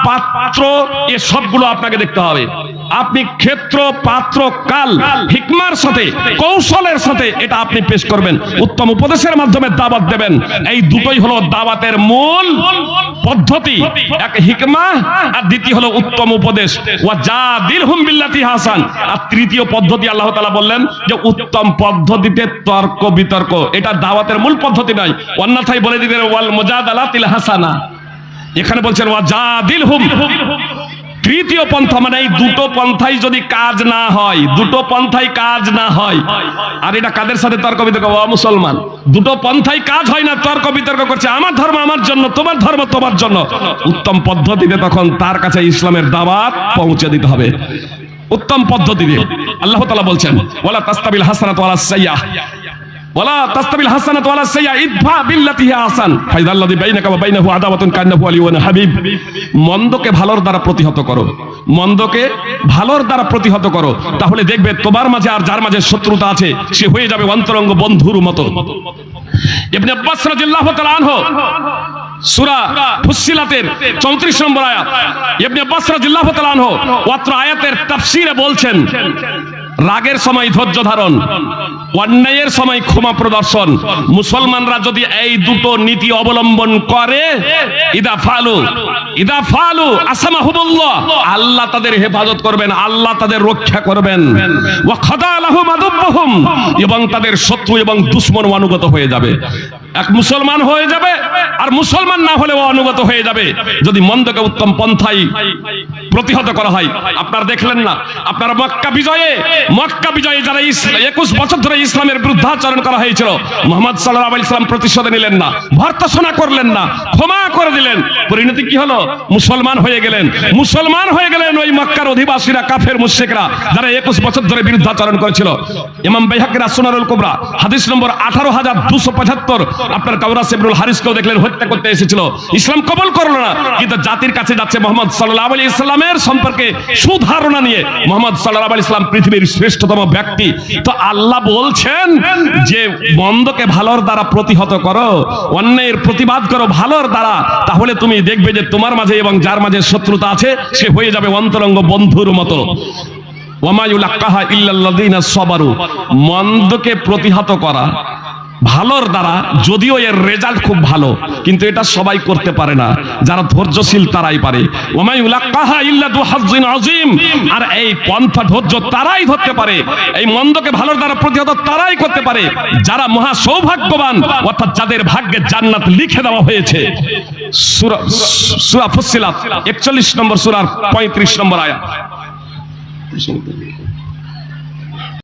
পাত্র এ সবগুলো আপনাকে দেখতে হবে। আপনি ক্ষেত্র, পাত্র, কাল হিকমার সাথে, কৌশলের সাথে এটা আপনি পেশ করবেন। উত্তম উপদেশের মাধ্যমে দাওয়াত দেবেন। এই দুটোই হলো দাওয়াতের মূল পদ্ধতি। এক হিকমা আর দ্বিতীয় হলো উত্তম উপদেশ। ওয়াজাদিলহুম বিল্লাতি হাসান। আর তৃতীয় পদ্ধতি আল্লাহ তাআলা বললেন যে উত্তম পদ্ধতিতে তর্ক বিতর্ক। এটা দাওয়াতের মূল পদ্ধতি নয়। অন্যথায় বলে দিবেন ওয়াল মুজাদালাতিল হাসানা। এখানে বলছেন ওয়াজাদিলহুম। তৃতীয় পন্থা, মানে এই দুটো পন্থাই যদি কাজ না হয়, দুটো পন্থাই কাজ না হয়, আর এটা কাদের সাথে তর্ক বিতর্ক? মুসলমান। দুটো পন্থাই কাজ হয় না, তর্ক বিতর্ক করছে, আমার ধর্ম আমার জন্য, তোমার ধর্ম তোমার জন্য। উত্তম পদ্ধতিতে তখন তার কাছে ইসলামের দাওয়াত পৌঁছে দিতে হবে। উত্তম পদ্ধতিতে আল্লাহ তাআলা বলছেন, ওয়ালা তাস্তাবিল হাসানাতু ওয়ালা সাইয়্যাহ ওয়ালা তাস্তাবিল হাসানাতু ওয়ালা সাইয়্যাহ ইদফা বিল্লাতি হিয়া আহসান ফাইযাল্লাযী বাইনাকা ওয়া বাইনাহু আদাওয়াতুন কান্নাহু ওয়ালিয়ুন হাবিব। মন্দকে ভালোর দ্বারা প্রতিহত করো, মন্দকে ভালোর দ্বারা প্রতিহত করো, তাহলে দেখবে তোমার মাঝে আর যার মাঝে শত্রুতা আছে সে হয়ে যাবে অন্তরঙ্গ বন্ধুর মতো। ইবনে আব্বাস রাদিয়াল্লাহু তাআলা আনহু সূরা ফুসসিলাতের 34 নম্বর আয়াত। ইবনে আব্বাস রাদিয়াল্লাহু তাআলা আনহু অত্র আয়াতের তাফসীরে বলছেন, রাগের সময় ধৈর্য ধারণ, অন্যায়ের সময় ক্ষমা প্রদর্শন। মুসলমানরা যদি এই দুটো নীতি অবলম্বন করে, ইদা ফালু ইদা ফালু আসামাহুমুল্লাহ, আল্লাহ তাদের হেফাজত করবেন, আল্লাহ তাদের রক্ষা করবেন। ওয়া খাদা লাহুম আদুবুহুম, এবং তাদের শত্রু এবং দুশমন অনুগত হয়ে যাবে। এক মুসলমান হয়ে যাবে আর মুসলমান না হলেও অনুগত হয়ে যাবে যদি মন্দকে উত্তম পন্থায় প্রতিহত করা হয়। আপনারা দেখলেন না, আপনারা মক্কা বিজয়ে যারা 21 বছর ধরে ইসলামের বিরুদ্ধাচরণ করা হয়েছিল, মুহাম্মদ সাল্লাল্লাহু আলাইহি ওয়াসাল্লাম প্রতিশোধ নিলেন না, ভর্ৎসনা করলেন না, ক্ষমা করে দিলেন। পরিণতি কি হলো? মুসলমান হয়ে গেলেন ওই মক্কার অধিবাসীরা, কাফের মুশরিকরা, যারা 21 বছর ধরে বিরুদ্ধাচরণ করেছিল। ইমাম বাইহাকীর সুনানুল কুবরা হাদিস নম্বর 18275, আপনার কাওরাস ইবনুল হারিসকেও দেখলেন হত্যা করতে এসেছিল, ইসলাম কবুল করলো না, কিন্তু জাতির কাছে যাচ্ছে মুহাম্মদ সাল্লাল্লাহু আলাইহি ওয়াসাল্লামের সম্পর্কে সুধারণা নিয়ে। মুহাম্মদ সাল্লাল্লাহু আলাইহি ওয়াসাল্লাম পৃথিবীর শ্রেষ্ঠতম ব্যক্তি। তো আল্লাহ বলছেন যে মন্দকে ভালোর দ্বারা প্রতিহত করো, অন্যায়ের প্রতিবাদ করো ভালোর দ্বারা, তাহলে তুমি দেখবে যে তোমার মাঝে এবং যার মাঝে শত্রুতা আছে সে হয়ে যাবে অন্তরঙ্গ বন্ধুর মতো। ওয়ামা ইউলাক্কাহা ইল্লাল্লাযীনা সাবারু, মন্দকে প্রতিহত করা ভালোর দ্বারা, যদিও এর রেজাল্ট খুব ভালো, কিন্তু এটা সবাই করতে পারে না, যারা ধৈর্যশীল তারাই পারে। ওয়া মা ইউলাক্কাহা ইল্লা যু হাজ্জিন আযীম, আর এই পন্থা ধৈর্য তারাই ধরতে পারে, এই মন্দকে ভালোর দ্বারা প্রতিহত তারাই করতে পারে যারা মহা সৌভাগ্যবান, অর্থাৎ যাদের ভাগ্যে জান্নাত লিখে দেওয়া হয়েছে। সূরা ফুসসিলাত 41 নম্বর সূরার 35 নম্বর আয়াত।